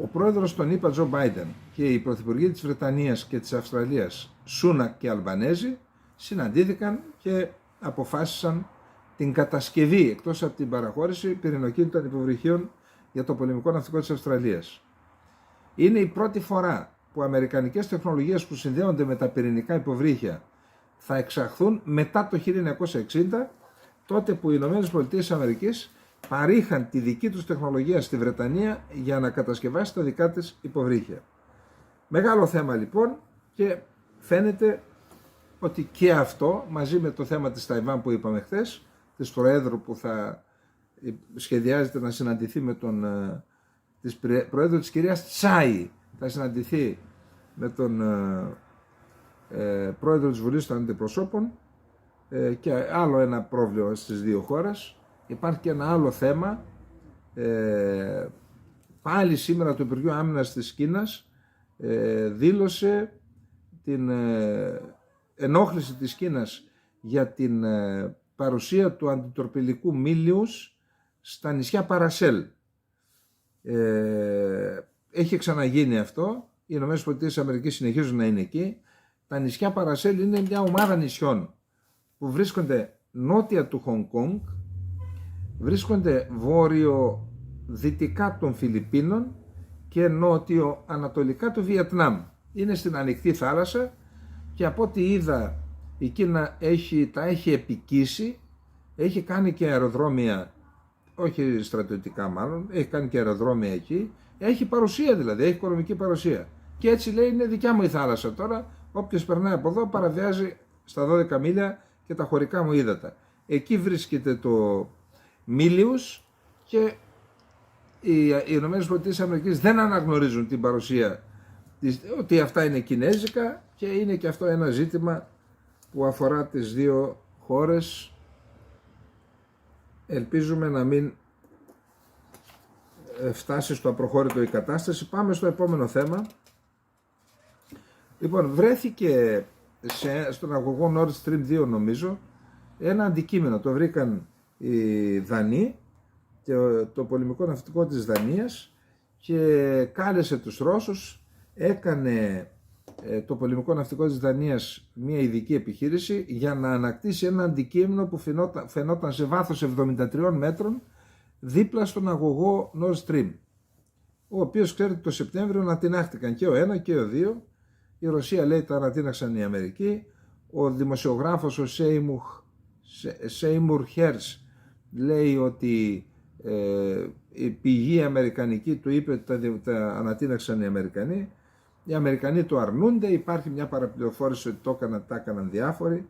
Ο πρόεδρος των ΗΠΑ, Τζο Μπάιντεν, και οι πρωθυπουργοί της Βρετανίας και της Αυστραλίας, Σούνακ και Αλμπανέζη, συναντήθηκαν και αποφάσισαν την κατασκευή, εκτός από την παραχώρηση, πυρηνοκίνητων υποβρυχίων για το πολεμικό ναυτικό της Αυστραλίας. Είναι η πρώτη φορά που αμερικανικές τεχνολογίες που συνδέονται με τα πυρηνικά υποβρύχια θα εξαχθούν μετά το 1960, τότε που οι ΗΠΑ παρήχαν τη δική τους τεχνολογία στη Βρετανία για να κατασκευάσει τα δικά της υποβρύχια. Μεγάλο θέμα λοιπόν, και φαίνεται ότι και αυτό, μαζί με το θέμα της Ταϊβάν που είπαμε χθες, της Προέδρου που θα σχεδιάζεται να συναντηθεί με της Προέδρου της κυρίας Τσάι, θα συναντηθεί με τον Πρόεδρο της Βουλής των Αντιπροσώπων, και άλλο ένα πρόβλημα στις δύο χώρες. Υπάρχει και ένα άλλο θέμα, πάλι σήμερα το Υπουργείο Άμυνας της Κίνας δήλωσε την ενόχληση της Κίνας για την παρουσία του αντιτορπιλικού μίλιους στα νησιά Παρασέλ. Έχει ξαναγίνει αυτό. Οι ΗΠΑ συνεχίζουν να είναι εκεί. Τα νησιά Παρασέλ είναι μια ομάδα νησιών που βρίσκονται νότια του Χονγκ Κονγκ, βρίσκονται βόρειο-δυτικά των Φιλιππίνων και νότιο-ανατολικά του Βιετνάμ. Είναι στην ανοιχτή θάλασσα και από ό,τι είδα η Κίνα τα έχει επικίσει, έχει κάνει και αεροδρόμια, όχι στρατιωτικά μάλλον, έχει κάνει και αεροδρόμια εκεί, έχει παρουσία δηλαδή, έχει οικονομική παρουσία. Και έτσι λέει είναι δικιά μου η θάλασσα τώρα, όποιος περνάει από εδώ παραβιάζει στα 12 μίλια και τα χωρικά μου ύδατα. Εκεί βρίσκεται το Μίλιους και οι ΗΠΑ δεν αναγνωρίζουν την παρουσία ότι αυτά είναι κινέζικα και είναι και αυτό ένα ζήτημα που αφορά τις δύο χώρες. Ελπίζουμε να μην φτάσει στο απροχώρητο η κατάσταση. Πάμε στο επόμενο θέμα. Λοιπόν, βρέθηκε στον αγωγό Nord Stream 2 νομίζω ένα αντικείμενο, το βρήκαν οι Δανείοι και το πολεμικό ναυτικό της Δανίας και κάλεσε τους Ρώσους, έκανε το πολεμικό ναυτικό της Δανίας μια ειδική επιχείρηση για να ανακτήσει ένα αντικείμενο που φαινόταν σε βάθος 73 μέτρων δίπλα στον αγωγό Nord Stream, ο οποίος ξέρετε το Σεπτέμβριο ανατινάχτηκαν και ο ένα και ο δύο. Η Ρωσία λέει τα ανατείναξαν οι Αμερικοί. Ο δημοσιογράφος ο Σέιμουρ Χέρς λέει ότι η πηγή αμερικανική του είπε ότι τα ανατείναξαν οι Αμερικανοί. Οι Αμερικανοί το αρνούνται, υπάρχει μια παραπληροφόρηση ότι τα έκαναν διάφοροι.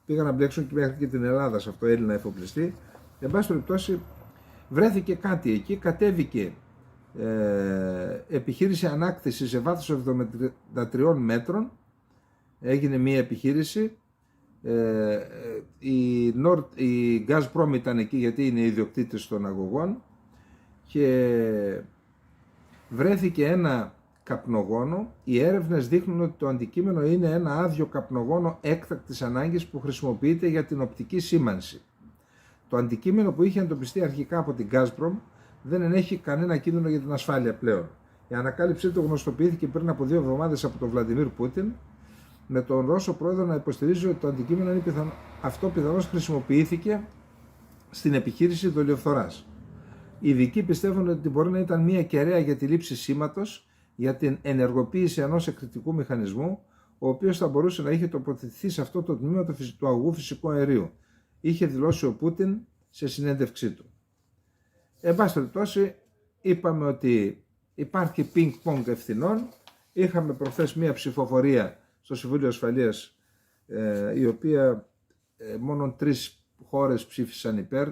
Πήγαν να μπλέξουν και μέχρι και την Ελλάδα σε αυτό, Έλληνα εφοπλιστή. Εν πάση περιπτώσει βρέθηκε κάτι εκεί, κατέβηκε επιχείρηση ανάκτηση σε βάθος 73 μέτρων, έγινε μια επιχείρηση. Η Gazprom ήταν εκεί γιατί είναι ιδιοκτήτης των αγωγών και βρέθηκε ένα καπνογόνο. Οι έρευνες δείχνουν ότι το αντικείμενο είναι ένα άδειο καπνογόνο έκτακτης ανάγκης που χρησιμοποιείται για την οπτική σήμανση. Το αντικείμενο που είχε εντοπιστεί αρχικά από την Gazprom δεν ενέχει κανένα κίνδυνο για την ασφάλεια πλέον. Η ανακάλυψή του γνωστοποιήθηκε πριν από 2 εβδομάδες από τον Βλαντιμίρ Πούτιν, με τον Ρώσο πρόεδρο να υποστηρίζει ότι το αντικείμενο αυτό πιθανώς χρησιμοποιήθηκε στην επιχείρηση δολιοφθοράς. Οι ειδικοί πιστεύουν ότι μπορεί να ήταν μια κεραία για τη λήψη σήματος για την ενεργοποίηση ενός εκρηκτικού μηχανισμού, ο οποίος θα μπορούσε να είχε τοποθετηθεί σε αυτό το τμήμα του αγωγού φυσικού αερίου, είχε δηλώσει ο Πούτιν σε συνέντευξή του. Εν πάση περιπτώσει, είπαμε ότι υπάρχει πινκ-πονγκ ευθυνών. Είχαμε προχθές μία ψηφοφορία στο Συμβούλιο Ασφαλείας, η οποία μόνο 3 χώρες ψήφισαν υπέρ,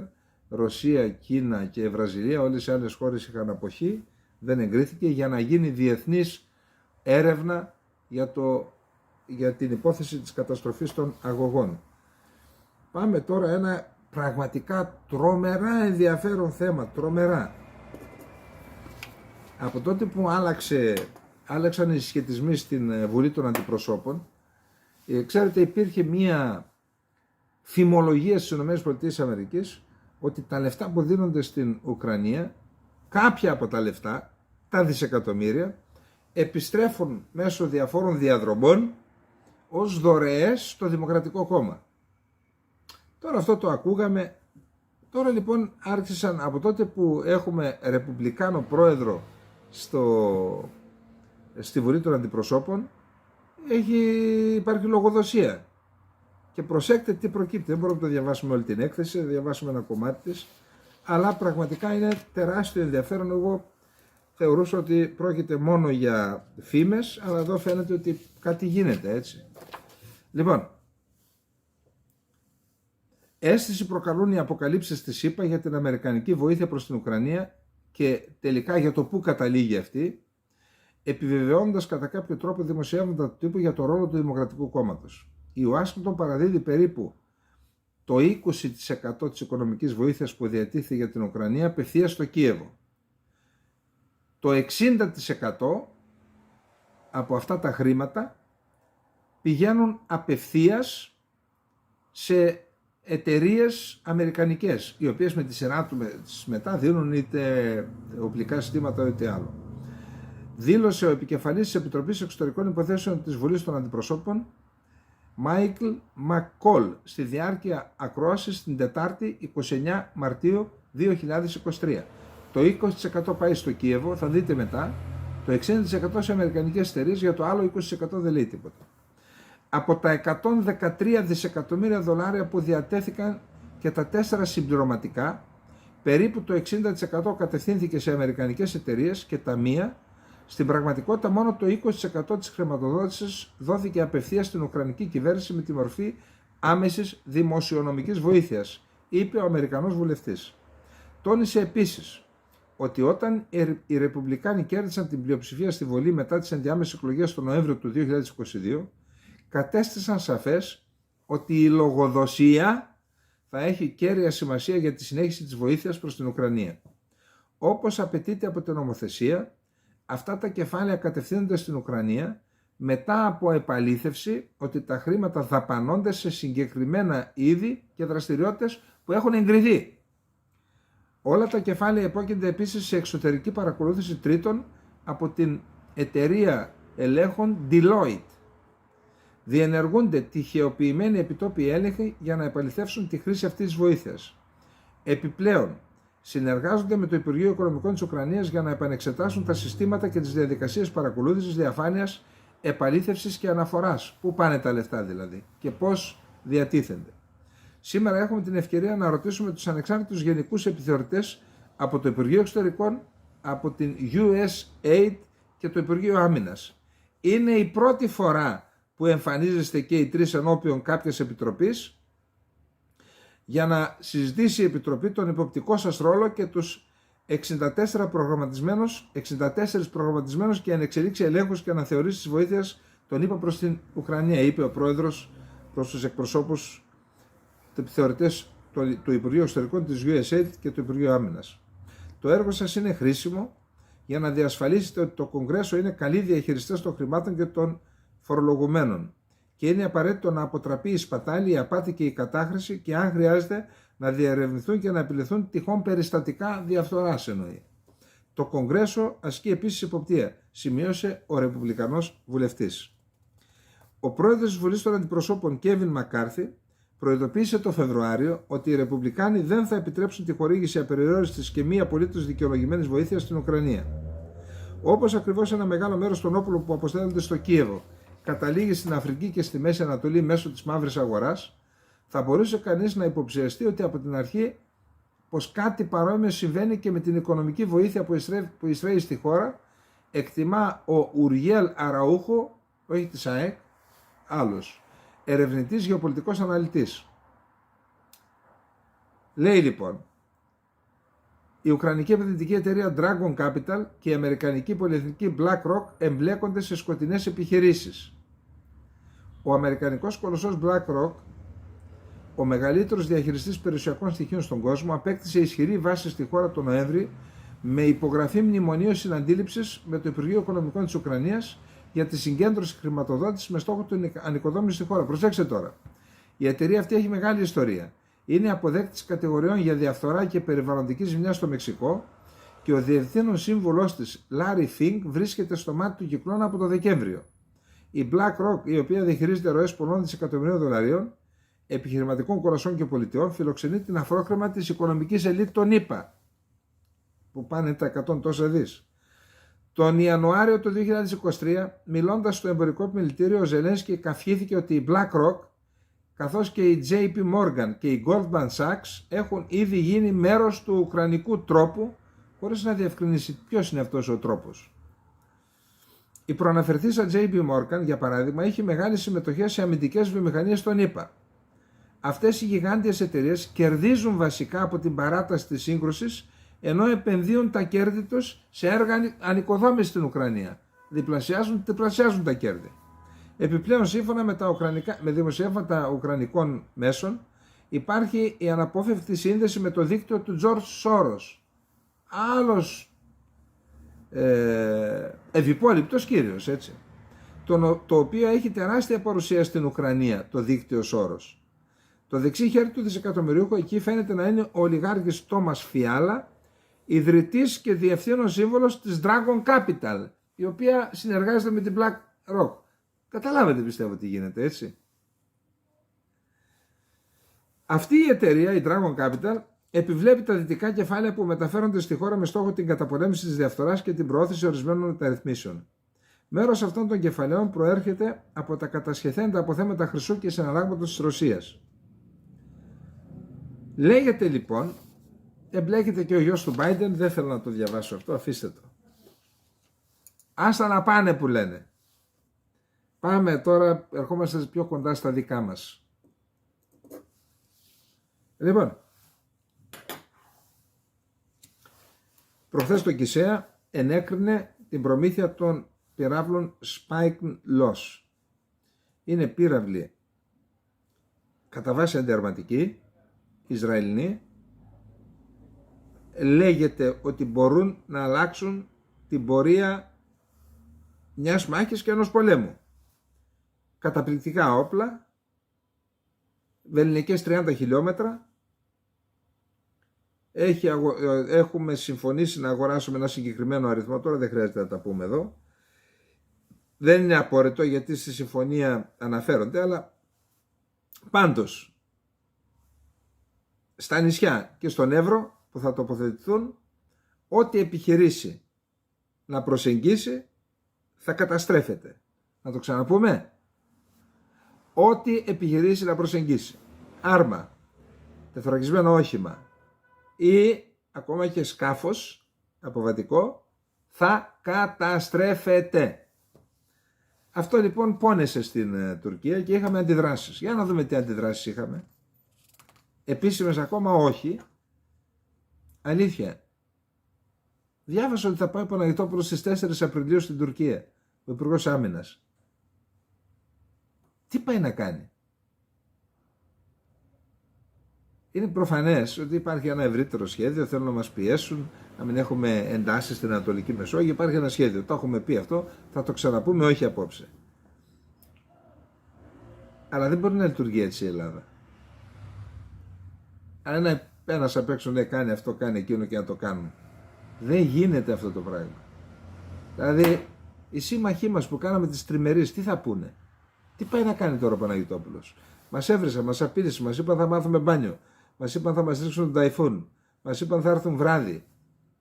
Ρωσία, Κίνα και Βραζιλία. Όλες οι άλλες χώρες είχαν αποχή, δεν εγκρίθηκε, για να γίνει διεθνής έρευνα για την υπόθεση της καταστροφής των αγωγών. Πάμε τώρα ένα πραγματικά τρομερά ενδιαφέρον θέμα, τρομερά. Από τότε που άλλαξαν οι συσχετισμοί στην Βουλή των Αντιπροσώπων, ξέρετε υπήρχε μία φημολογία στις ΗΠΑ ότι τα λεφτά που δίνονται στην Ουκρανία, κάποια από τα λεφτά, τα δισεκατομμύρια, επιστρέφουν μέσω διαφόρων διαδρομών ως δωρεές στο Δημοκρατικό Κόμμα. Τώρα αυτό το ακούγαμε. Τώρα λοιπόν άρχισαν, από τότε που έχουμε ρεπουμπλικάνο πρόεδρο στη Βουλή των Αντιπροσώπων, υπάρχει λογοδοσία. Και προσέξτε τι προκύπτει. Δεν μπορούμε να το διαβάσουμε όλη την έκθεση, θα διαβάσουμε ένα κομμάτι της, αλλά πραγματικά είναι τεράστιο ενδιαφέρον. Εγώ θεωρούσα ότι πρόκειται μόνο για φήμες, αλλά εδώ φαίνεται ότι κάτι γίνεται, έτσι. Λοιπόν, αίσθηση προκαλούν οι αποκαλύψεις της ΗΠΑ για την αμερικανική βοήθεια προς την Ουκρανία και τελικά για το πού καταλήγει αυτή, επιβεβαιώνοντας κατά κάποιο τρόπο δημοσιεύματα του τύπου για το ρόλο του Δημοκρατικού Κόμματος. Η Ουάσιγκτον παραδίδει περίπου το 20% της οικονομικής βοήθειας που διατίθεται για την Ουκρανία απευθείας στο Κίεβο. Το 60% από αυτά τα χρήματα πηγαίνουν απευθείας σε εταιρείες αμερικανικές, οι οποίες με τη σειρά του μετά δίνουν είτε οπλικά συστήματα είτε άλλο. Δήλωσε ο επικεφαλής της Επιτροπής Εξωτερικών Υποθέσεων της Βουλής των Αντιπροσώπων, Μάικλ Μακκόλ, στη διάρκεια ακρόασης την Τετάρτη 29 Μαρτίου 2023. Το 20% πάει στο Κίεβο, θα δείτε μετά, το 60% σε αμερικανικές εταιρείες, για το άλλο 20% δεν λέει τίποτα. Από τα 113 δισεκατομμύρια δολάρια που διατέθηκαν και τα 4 συμπληρωματικά, περίπου το 60% κατευθύνθηκε σε αμερικανικές εταιρείες και ταμεία. Στην πραγματικότητα μόνο το 20% της χρηματοδότησης δόθηκε απευθείας στην Ουκρανική κυβέρνηση με τη μορφή άμεσης δημοσιονομικής βοήθειας, είπε ο Αμερικανός βουλευτής. Τόνισε επίσης ότι όταν οι Ρεπουμπλικάνοι κέρδισαν την πλειοψηφία στη Βουλή μετά τις ενδιάμεσες εκλογές τον Νοέμβριο του 2022, κατέστησαν σαφές ότι η λογοδοσία θα έχει κέρια σημασία για τη συνέχιση της βοήθειας προς την Ουκρανία. Όπως απαιτείται από την νομοθεσία, αυτά τα κεφάλαια κατευθύνονται στην Ουκρανία μετά από επαλήθευση ότι τα χρήματα δαπανώνται σε συγκεκριμένα είδη και δραστηριότητες που έχουν εγκριθεί. Όλα τα κεφάλαια υπόκεινται επίσης σε εξωτερική παρακολούθηση τρίτων από την εταιρεία ελέγχων Deloitte. Διενεργούνται τυχεοποιημένοι επιτόπιοι έλεγχοι για να επαληθεύσουν τη χρήση αυτής της βοήθειας. Επιπλέον, συνεργάζονται με το Υπουργείο Οικονομικών της Ουκρανίας για να επανεξετάσουν τα συστήματα και τις διαδικασίες παρακολούθησης, διαφάνειας, επαλήθευσης και αναφοράς. Πού πάνε τα λεφτά δηλαδή και πώς διατίθενται. Σήμερα έχουμε την ευκαιρία να ρωτήσουμε τους ανεξάρτητους γενικούς επιθεωρητές από το Υπουργείο Εξωτερικών, από την USAID και το Υπουργείο Άμυνας. Είναι η πρώτη φορά που εμφανίζεστε και οι τρεις ενώπιον κάποιας επιτροπής για να συζητήσει η Επιτροπή τον υποπτικό σας ρόλο και τους 64 προγραμματισμένους και ανεξελίξει ελέγχους και αναθεωρήσεις της βοήθειας των ΗΠΑ προς την Ουκρανία, είπε ο Πρόεδρος προς τους εκπροσώπους, τους επιθεωρητές του Υπουργείου Εξωτερικών της USAID και του Υπουργείου Άμυνας. Το έργο σας είναι χρήσιμο για να διασφαλίσετε ότι το Κογκρέσο είναι καλοί διαχειριστές των χρημάτων και των φορολογουμένων και είναι απαραίτητο να αποτραπεί η σπατάλη, η απάτη και η κατάχρηση και αν χρειάζεται να διερευνηθούν και να επιληθούν τυχόν περιστατικά διαφθοράς, εννοεί. Το Κογκρέσο ασκεί επίσης εποπτεία, σημείωσε ο Ρεπουμπλικανός βουλευτής. Ο πρόεδρος της Βουλής των Αντιπροσώπων, Κέβιν Μακκάρθι, προειδοποίησε το Φεβρουάριο ότι οι Ρεπουμπλικάνοι δεν θα επιτρέψουν τη χορήγηση απεριόριστης και μη απολύτως δικαιολογημένης βοήθειας στην Ουκρανία. Όπως ακριβώς ένα μεγάλο μέρος των όπλων που αποστέλλονται στο Κίεβο καταλήγει στην Αφρική και στη Μέση Ανατολή μέσω της μαύρης αγοράς, θα μπορούσε κανείς να υποψιαστεί ότι από την αρχή πως κάτι παρόμοιο συμβαίνει και με την οικονομική βοήθεια που εισραίει στη χώρα, εκτιμά ο Ουριέλ Αραούχο, όχι της ΑΕΚ, άλλος, ερευνητής γεωπολιτικός αναλυτής. Λέει λοιπόν, η Ουκρανική επενδυτική εταιρεία Dragon Capital και η Αμερικανική πολυεθνική BlackRock εμπλέκονται σε σκοτεινές επιχειρήσεις. Ο Αμερικανικός κολοσσός BlackRock, ο μεγαλύτερος διαχειριστής περιουσιακών στοιχείων στον κόσμο, απέκτησε ισχυρή βάση στη χώρα τον Νοέμβρη με υπογραφή μνημονίου συναντήληψης με το Υπουργείο Οικονομικών της Ουκρανίας για τη συγκέντρωση χρηματοδότησης με στόχο την ανοικοδόμηση στη χώρα. Προσέξτε τώρα, η εταιρεία αυτή έχει μεγάλη ιστορία. Είναι αποδέκτης κατηγοριών για διαφθορά και περιβαλλοντική ζημιά στο Μεξικό και ο διευθύνων σύμβουλός της, Larry Fink, βρίσκεται στο μάτι του κυκλώνα από το Δεκέμβριο. Η BlackRock, η οποία διαχειρίζεται ροές πολλών δισεκατομμυρίων δολαρίων, επιχειρηματικών κολοσσών και πολιτιών, φιλοξενεί την αφρόκρεμα της οικονομικής ελίτ των ΗΠΑ, που πάνε τα 100 τόσα δις. Τον Ιανουάριο του 2023, μιλώντας στο εμπορικό επιμελητήριο, ο Ζελένσκι καυχήθηκε ότι η BlackRock, καθώς και η JP Morgan και η Goldman Sachs έχουν ήδη γίνει μέρος του ουκρανικού τρόπου, χωρίς να διευκρινίσει ποιος είναι αυτός ο τρόπος. Η προαναφερθήσα JP Morgan, για παράδειγμα, έχει μεγάλη συμμετοχή σε αμυντικές βιομηχανίες των ΗΠΑ. Αυτές οι γιγάντιες εταιρείες κερδίζουν βασικά από την παράταση της σύγκρουσης, ενώ επενδύουν τα κέρδη τους σε έργα ανοικοδόμησης στην Ουκρανία. Διπλασιάζουν τα κέρδη. Επιπλέον, σύμφωνα με δημοσιεύματα ουκρανικών μέσων, υπάρχει η αναπόφευκτη σύνδεση με το δίκτυο του George Soros. Άλλος ευυπόληπτος κύριος, έτσι. Το οποίο έχει τεράστια παρουσία στην Ουκρανία, το δίκτυο Soros. Το δεξί χέρι του δισεκατομμυρίουχου εκεί φαίνεται να είναι ο ολιγάρχης Τόμας Φιάλα, ιδρυτής και διευθύνων σύμβολος της Dragon Capital, η οποία συνεργάζεται με την BlackRock. Καταλάβετε πιστεύω τι γίνεται, έτσι. Αυτή η εταιρεία, η Dragon Capital, επιβλέπει τα δυτικά κεφάλαια που μεταφέρονται στη χώρα με στόχο την καταπολέμηση της διαφθοράς και την προώθηση ορισμένων μεταρρυθμίσεων. Μέρος αυτών των κεφαλαίων προέρχεται από τα κατασχεθέντα αποθέματα χρυσού και συναλλάγματος της Ρωσίας. Λέγεται λοιπόν, εμπλέκεται και ο γιος του Biden, δεν θέλω να το διαβάσω αυτό, αφήστε το. Άστα να πάνε που λένε. Πάμε τώρα, ερχόμαστε πιο κοντά στα δικά μας. Λοιπόν, προχθές το ΚΙΣΕΑ ενέκρινε την προμήθεια των πυράβλων Spike Loss. Είναι πύραυλοι κατά βάση αντιαρματικοί, Ισραηλινοί. Λέγεται ότι μπορούν να αλλάξουν την πορεία μιας μάχης και ενός πολέμου. Καταπληκτικά όπλα, βελληνικές 30 χιλιόμετρα. Έχουμε συμφωνήσει να αγοράσουμε ένα συγκεκριμένο αριθμό, τώρα δεν χρειάζεται να τα πούμε εδώ. Δεν είναι απόρριτο γιατί στη συμφωνία αναφέρονται, αλλά πάντως στα νησιά και στον Εύρο που θα τοποθετηθούν, ό,τι επιχειρήσει να προσεγγίσει θα καταστρέφεται. Να το ξαναπούμε. Ό,τι επιχειρήσει να προσεγγίσει. Άρμα, τεθωρακισμένο όχημα ή ακόμα και σκάφος αποβατικό θα καταστρέφεται. Αυτό λοιπόν πόνεσε στην Τουρκία και είχαμε αντιδράσεις. Για να δούμε τι αντιδράσεις είχαμε. Επίσημες ακόμα όχι. Αλήθεια. Διάβασα ότι θα πάει ο Παναγιτόπουλος στις 4 Απριλίου στην Τουρκία, ο Υπουργός Άμυνας. Τι πάει να κάνει? Είναι προφανές ότι υπάρχει ένα ευρύτερο σχέδιο, θέλουν να μας πιέσουν, να μην έχουμε εντάσεις στην Ανατολική Μεσόγειο. Υπάρχει ένα σχέδιο, το έχουμε πει αυτό, θα το ξαναπούμε, όχι απόψε. Αλλά δεν μπορεί να λειτουργεί έτσι η Ελλάδα. Αν ένας απ' έξω δεν κάνει αυτό, κάνει εκείνο και να το κάνουν. Δεν γίνεται αυτό το πράγμα. Δηλαδή, οι σύμμαχοί μας που κάναμε τις τριμερείς, τι θα πούνε? Τι πάει να κάνει τώρα ο Παναγιτόπουλος? Μας έβρισαν, μας απείλησαν, μας είπαν θα μάθουμε μπάνιο. Μας είπαν θα μας ρίξουν τον ταϊφούν. Μας είπαν θα έρθουν βράδυ.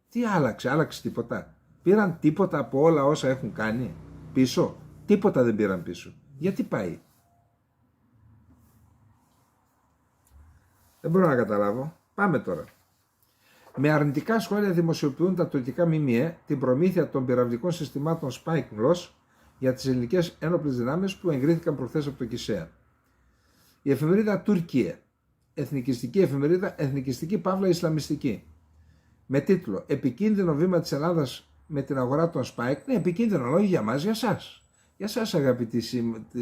Τι άλλαξε? Άλλαξε τίποτα? Πήραν τίποτα από όλα όσα έχουν κάνει πίσω? Τίποτα δεν πήραν πίσω. Γιατί πάει? Δεν μπορώ να καταλάβω. Πάμε τώρα. Με αρνητικά σχόλια δημοσιοποιούν τα τουρκικά ΜΜΕ την προμήθεια των πυραυλικών συστημάτων Spike Loss για τις ελληνικές ένοπλες δυνάμεις που εγκρίθηκαν προχθές από το ΚΙΣΕΑ. Η εφημερίδα Τουρκία, εθνικιστική εφημερίδα, εθνικιστική παύλα Ισλαμιστική, με τίτλο «Επικίνδυνο βήμα της Ελλάδας με την αγορά των Spike». Ναι, επικίνδυνο, όχι για μας, για σας. Για σας αγαπητοί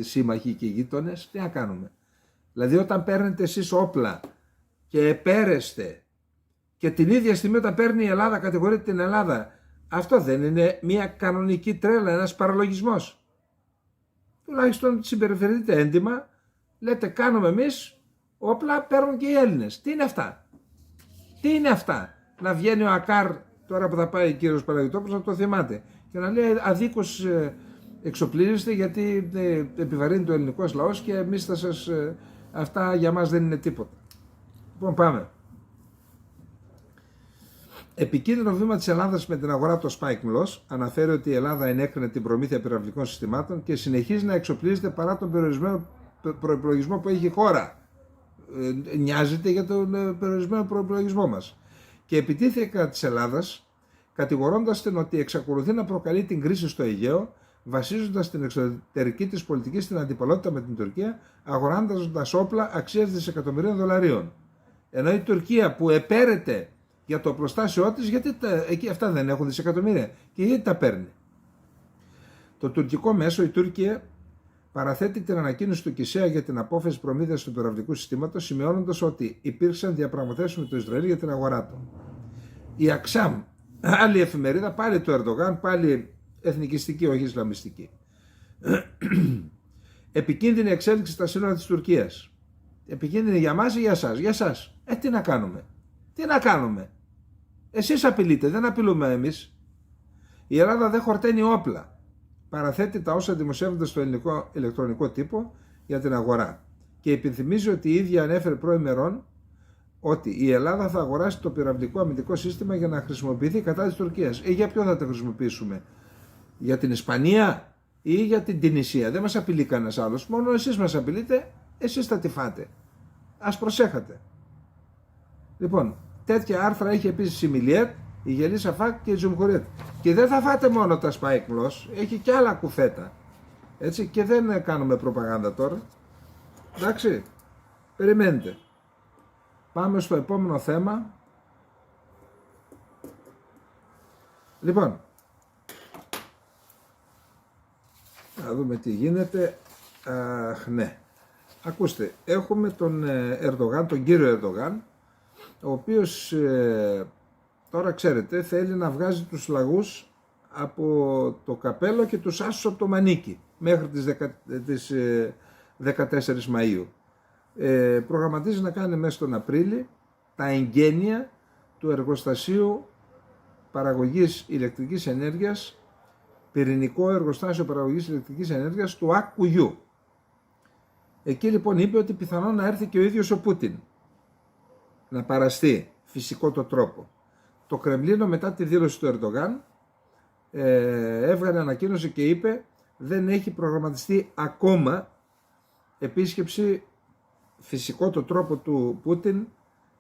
σύμμαχοι και γείτονες, τι να κάνουμε? Δηλαδή όταν παίρνετε εσείς όπλα και επέρεστε και την ίδια στιγμή όταν παίρνει η Ελλάδα, κατηγορείται την Ελλάδα, αυτό δεν είναι μια κανονική τρέλα, ένας παραλογισμός? Τουλάχιστον συμπεριφερθείτε έντιμα, λέτε κάνουμε εμείς, όπλα παίρνουν και οι Έλληνες. Τι είναι αυτά? Τι είναι αυτά? Να βγαίνει ο Ακάρ τώρα που θα πάει ο κύριος Παναγιτόπουλος να το θυμάται και να λέει αδίκως εξοπλίζεστε γιατί επιβαρύνει το ελληνικός λαός και εμείς θα σας... αυτά για μας δεν είναι τίποτα. Λοιπόν πάμε. Επικίνδυνο βήμα της Ελλάδας με την αγορά των Spike Loss αναφέρει ότι η Ελλάδα ενέκρινε την προμήθεια πυραυλικών συστημάτων και συνεχίζει να εξοπλίζεται παρά τον περιορισμένο προϋπολογισμό που έχει η χώρα. Νοιάζεται για τον περιορισμένο προϋπολογισμό μας. Και επιτίθεται κατά της Ελλάδας, κατηγορώντας την ότι εξακολουθεί να προκαλεί την κρίση στο Αιγαίο, βασίζοντας την εξωτερική της πολιτική στην αντιπαλότητα με την Τουρκία, αγοράζοντας όπλα αξίας δισεκατομμυρίων δολαρίων. Ενώ η Τουρκία που επέρεται για το οπλοστάσιό της, γιατί εκεί αυτά δεν έχουν δισεκατομμύρια και γιατί τα παίρνει? Το τουρκικό μέσο, η Τουρκία, παραθέτει την ανακοίνωση του ΚΙΣΕΑ για την απόφαση προμήθειας του πυραυλικού συστήματος, σημειώνοντας ότι υπήρξαν διαπραγματεύσεις με το Ισραήλ για την αγορά του. Η Αξάμ, άλλη εφημερίδα, πάλι του Ερντογάν, πάλι εθνικιστική, όχι ισλαμιστική. Επικίνδυνη εξέλιξη στα σύνορα της Τουρκίας. επικίνδυνη για μας ή για εσάς? Για εσάς. Τι να κάνουμε? Τι να κάνουμε? Εσείς απειλείτε, δεν απειλούμε εμείς. Η Ελλάδα δεν χορταίνει όπλα. Παραθέτει τα όσα δημοσιεύονται στο ελληνικό ηλεκτρονικό τύπο για την αγορά. Και υπενθυμίζει ότι η ίδια ανέφερε προημερών ότι η Ελλάδα θα αγοράσει το πυραυλικό αμυντικό σύστημα για να χρησιμοποιηθεί κατά της Τουρκίας. Για ποιο θα το χρησιμοποιήσουμε? Για την Ισπανία ή για την Τινησία? Δεν μας απειλεί κανένας άλλος. Μόνο εσείς μας απειλείτε, εσείς θα τη φάτε. Ας προσέχατε. Λοιπόν, τέτοια άρθρα έχει επίσης η Μιλιέτ, η Γελή Σαφάκ και η Τζουμχουριέτ. Και δεν θα φάτε μόνο τα Spike Plus, έχει και άλλα κουφέτα. Έτσι, και δεν κάνουμε προπαγάνδα τώρα. Εντάξει, περιμένετε. Πάμε στο επόμενο θέμα. Λοιπόν, να δούμε τι γίνεται. Ναι. Ακούστε, έχουμε τον Ερντογάν, τον κύριο Ερντογάν, ο οποίος τώρα ξέρετε θέλει να βγάζει τους λαγούς από το καπέλο και τους άσους από το μανίκι μέχρι τις 14 Μαΐου. Προγραμματίζει να κάνει μέσα στον Απρίλη τα εγγένεια του εργοστασίου παραγωγής ηλεκτρικής ενέργειας, πυρηνικό εργοστάσιο παραγωγής ηλεκτρικής ενέργειας του Ακουγιού. Εκεί λοιπόν είπε ότι πιθανόν να έρθει και ο ίδιος ο Πούτιν να παραστεί φυσικό το τρόπο. Το Κρεμλίνο μετά τη δήλωση του Ερντογάν έβγαλε ανακοίνωση και είπε δεν έχει προγραμματιστεί ακόμα επίσκεψη φυσικό το τρόπο του Πούτιν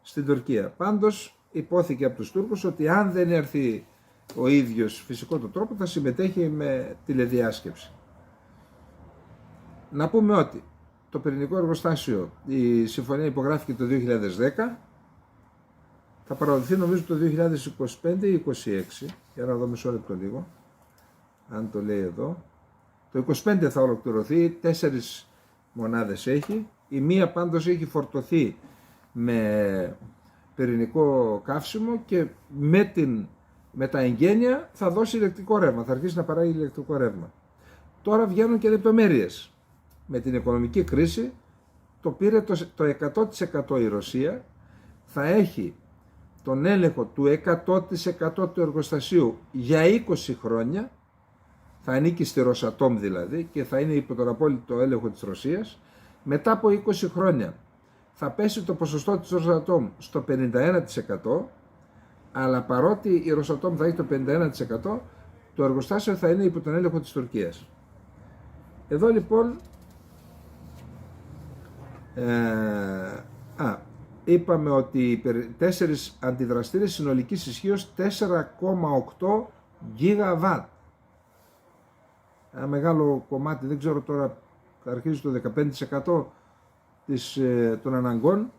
στην Τουρκία. Πάντως υπόθηκε από τους Τούρκους ότι αν δεν έρθει ο ίδιος φυσικό το τρόπο θα συμμετέχει με τηλεδιάσκεψη. Να πούμε ότι το πυρηνικό εργοστάσιο, η συμφωνία υπογράφηκε το 2010, θα παραδοθεί νομίζω το 2025 ή 2026, για να δω μισό λεπτό λίγο, αν το λέει εδώ. Το 2025 θα ολοκληρωθεί, 4 μονάδες έχει, η μία πάντως έχει φορτωθεί με πυρηνικό καύσιμο και με τα εγγένεια θα δώσει ηλεκτρικό ρεύμα, θα αρχίσει να παράγει ηλεκτρικό ρεύμα. Τώρα βγαίνουν και λεπτομέρειες. Με την οικονομική κρίση το πήρε το 100% η Ρωσία, θα έχει τον έλεγχο του 100% του εργοστασίου για 20 χρόνια, θα ανήκει στη Ρωσατόμ δηλαδή και θα είναι υπό τον απόλυτο έλεγχο της Ρωσίας. Μετά από 20 χρόνια θα πέσει το ποσοστό της Ρωσατόμ στο 51%, αλλά παρότι η Ρωσατόμ θα έχει το 51%, το εργοστάσιο θα είναι υπό τον έλεγχο της Τουρκίας. Εδώ λοιπόν είπαμε ότι 4 αντιδραστήρες συνολικής ισχύως 4,8 GW. Ένα μεγάλο κομμάτι, δεν ξέρω τώρα, αρχίζει το 15% των αναγκών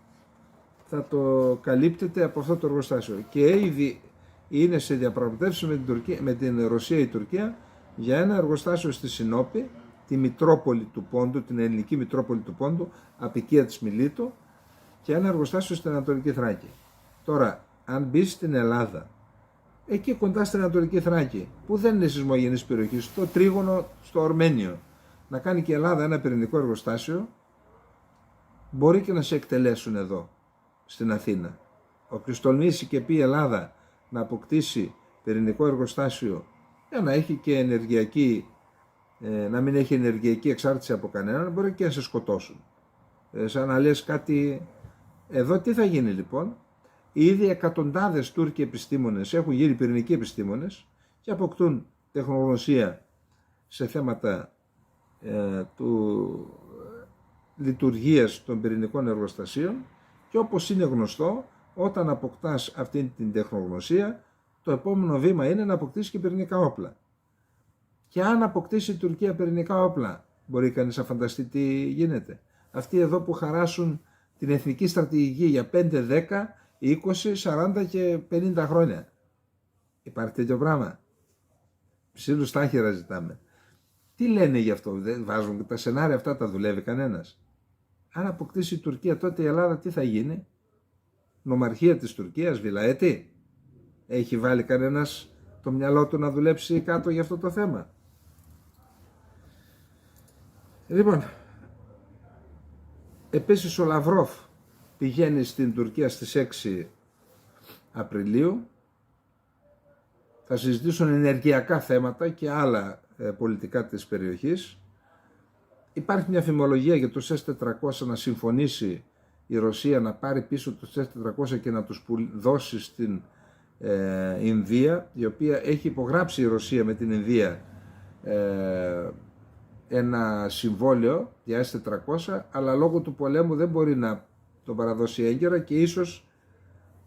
θα το καλύπτεται από αυτό το εργοστάσιο. Και ήδη είναι σε διαπραγματεύσεις με την Ρωσία η Τουρκία για ένα εργοστάσιο στη Σινόπη, τη Μητρόπολη του Πόντου, την ελληνική Μητρόπολη του Πόντου, απικία της Μιλίτου, και ένα εργοστάσιο στην Ανατολική Θράκη. Τώρα, αν μπει στην Ελλάδα, εκεί κοντά στην Ανατολική Θράκη, που δεν είναι σεισμογενής περιοχή, στο τρίγωνο, στο Ορμένιο, να κάνει και η Ελλάδα ένα πυρηνικό εργοστάσιο, μπορεί και να σε εκτελέσουν εδώ, στην Αθήνα. Όποιος τολμήσει και πει η Ελλάδα να αποκτήσει πυρηνικό εργοστάσιο για να έχει και ενεργειακή, να μην έχει ενεργειακή εξάρτηση από κανέναν, μπορεί και να σε σκοτώσουν. Σαν να λες κάτι. Εδώ τι θα γίνει λοιπόν? Ήδη εκατοντάδες Τούρκοι επιστήμονες έχουν γίνει πυρηνικοί επιστήμονες και αποκτούν τεχνογνωσία σε θέματα λειτουργίας των πυρηνικών εργοστασίων, και όπως είναι γνωστό, όταν αποκτάς αυτή την τεχνογνωσία, το επόμενο βήμα είναι να αποκτήσει και πυρηνικά όπλα. Και αν αποκτήσει η Τουρκία πυρηνικά όπλα, μπορεί κανείς να φανταστεί τι γίνεται? Αυτοί εδώ που χαράσουν την εθνική στρατηγική για 5, 10, 20, 40 και 50 χρόνια. Υπάρχει τέτοιο πράγμα? Ψήλου στα άχυρα ζητάμε. Τι λένε γι' αυτό? Δεν βάζουν τα σενάρια αυτά, τα δουλεύει κανένας? Αν αποκτήσει η Τουρκία, τότε η Ελλάδα τι θα γίνει? Νομαρχία της Τουρκίας, βιλαέτη? Έχει βάλει κανένας το μυαλό του να δουλέψει κάτω για αυτό το θέμα? Λοιπόν, Επίσης ο Λαυρόφ πηγαίνει στην Τουρκία στις 6 Απριλίου. Θα συζητήσουν ενεργειακά θέματα και άλλα πολιτικά της περιοχής. Υπάρχει μια φημολογία για τους S-400 να συμφωνήσει η Ρωσία να πάρει πίσω τους S-400 και να τους δώσει στην Ινδία, η οποία έχει υπογράψει η Ρωσία με την Ινδία ένα συμβόλαιο για S-400, αλλά λόγω του πολέμου δεν μπορεί να τον παραδώσει έγκαιρα και ίσως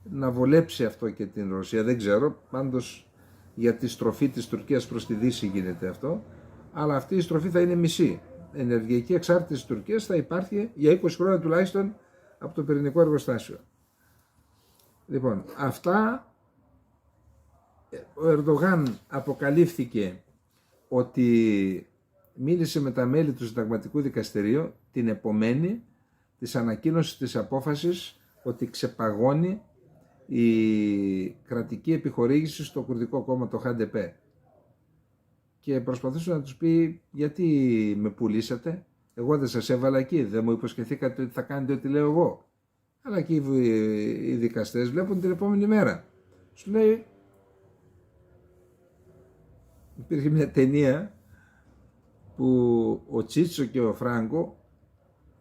να βολέψει αυτό και την Ρωσία, δεν ξέρω, πάντως για τη στροφή της Τουρκίας προς τη Δύση γίνεται αυτό, αλλά αυτή η στροφή θα είναι μισή. Ενεργειακή εξάρτηση της Τουρκίας θα υπάρχει για 20 χρόνια τουλάχιστον από το πυρηνικό εργοστάσιο. Λοιπόν, αυτά. Ο Ερντογάν αποκαλύφθηκε ότι μίλησε με τα μέλη του Συνταγματικού Δικαστηρίου την επομένη της ανακοίνωσης της απόφασης ότι ξεπαγώνει η κρατική επιχορήγηση στο κουρδικό κόμμα το HDP. Και προσπαθούσε να τους πει, γιατί με πουλήσατε, εγώ δεν σας έβαλα εκεί, δεν μου υποσχεθήκατε ότι θα κάνετε ό,τι λέω εγώ. Αλλά και οι δικαστές βλέπουν την επόμενη μέρα. Σου λέει, υπήρχε μια ταινία που ο Τσίτσο και ο Φράγκο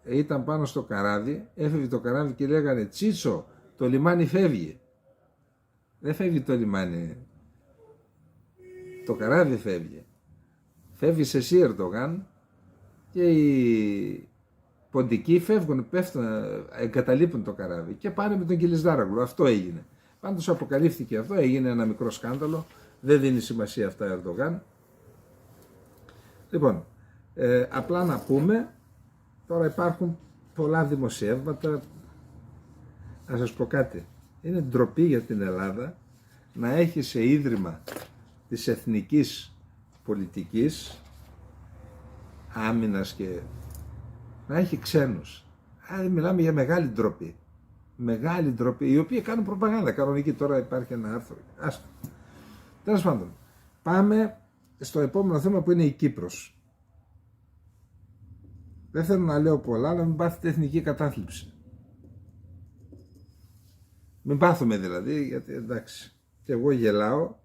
ήταν πάνω στο καράβι, έφευγε το καράβι και λέγανε «Τσίτσο, το λιμάνι φεύγει». Δεν φεύγει το λιμάνι, το καράβι φεύγει. Φεύγεις εσύ, Ερντογάν, και οι ποντικοί φεύγουν, πέφτουν, εγκαταλείπουν το καράβι και πάνε με τον Κιλισδάρογλου. Αυτό έγινε. Πάντως αποκαλύφθηκε αυτό, έγινε ένα μικρό σκάνδαλο, δεν δίνει σημασία αυτά ο Ερντογάν. Λοιπόν, απλά να πούμε, τώρα υπάρχουν πολλά δημοσιεύματα. Να σας πω κάτι, είναι ντροπή για την Ελλάδα να έχει σε ίδρυμα της εθνικής πολιτικής, άμυνας και να έχει ξένους. Μιλάμε για μεγάλη ντροπή. Μεγάλη ντροπή, οι οποίοι κάνουν προπαγάνδα κανονική. Τώρα υπάρχει ένα άρθρο. Άστο. Τέλος πάντων, πάμε στο επόμενο θέμα που είναι η Κύπρος. Δεν θέλω να λέω πολλά, αλλά μην πάθετε εθνική κατάθλιψη. Μην πάθουμε δηλαδή, γιατί εντάξει, και εγώ γελάω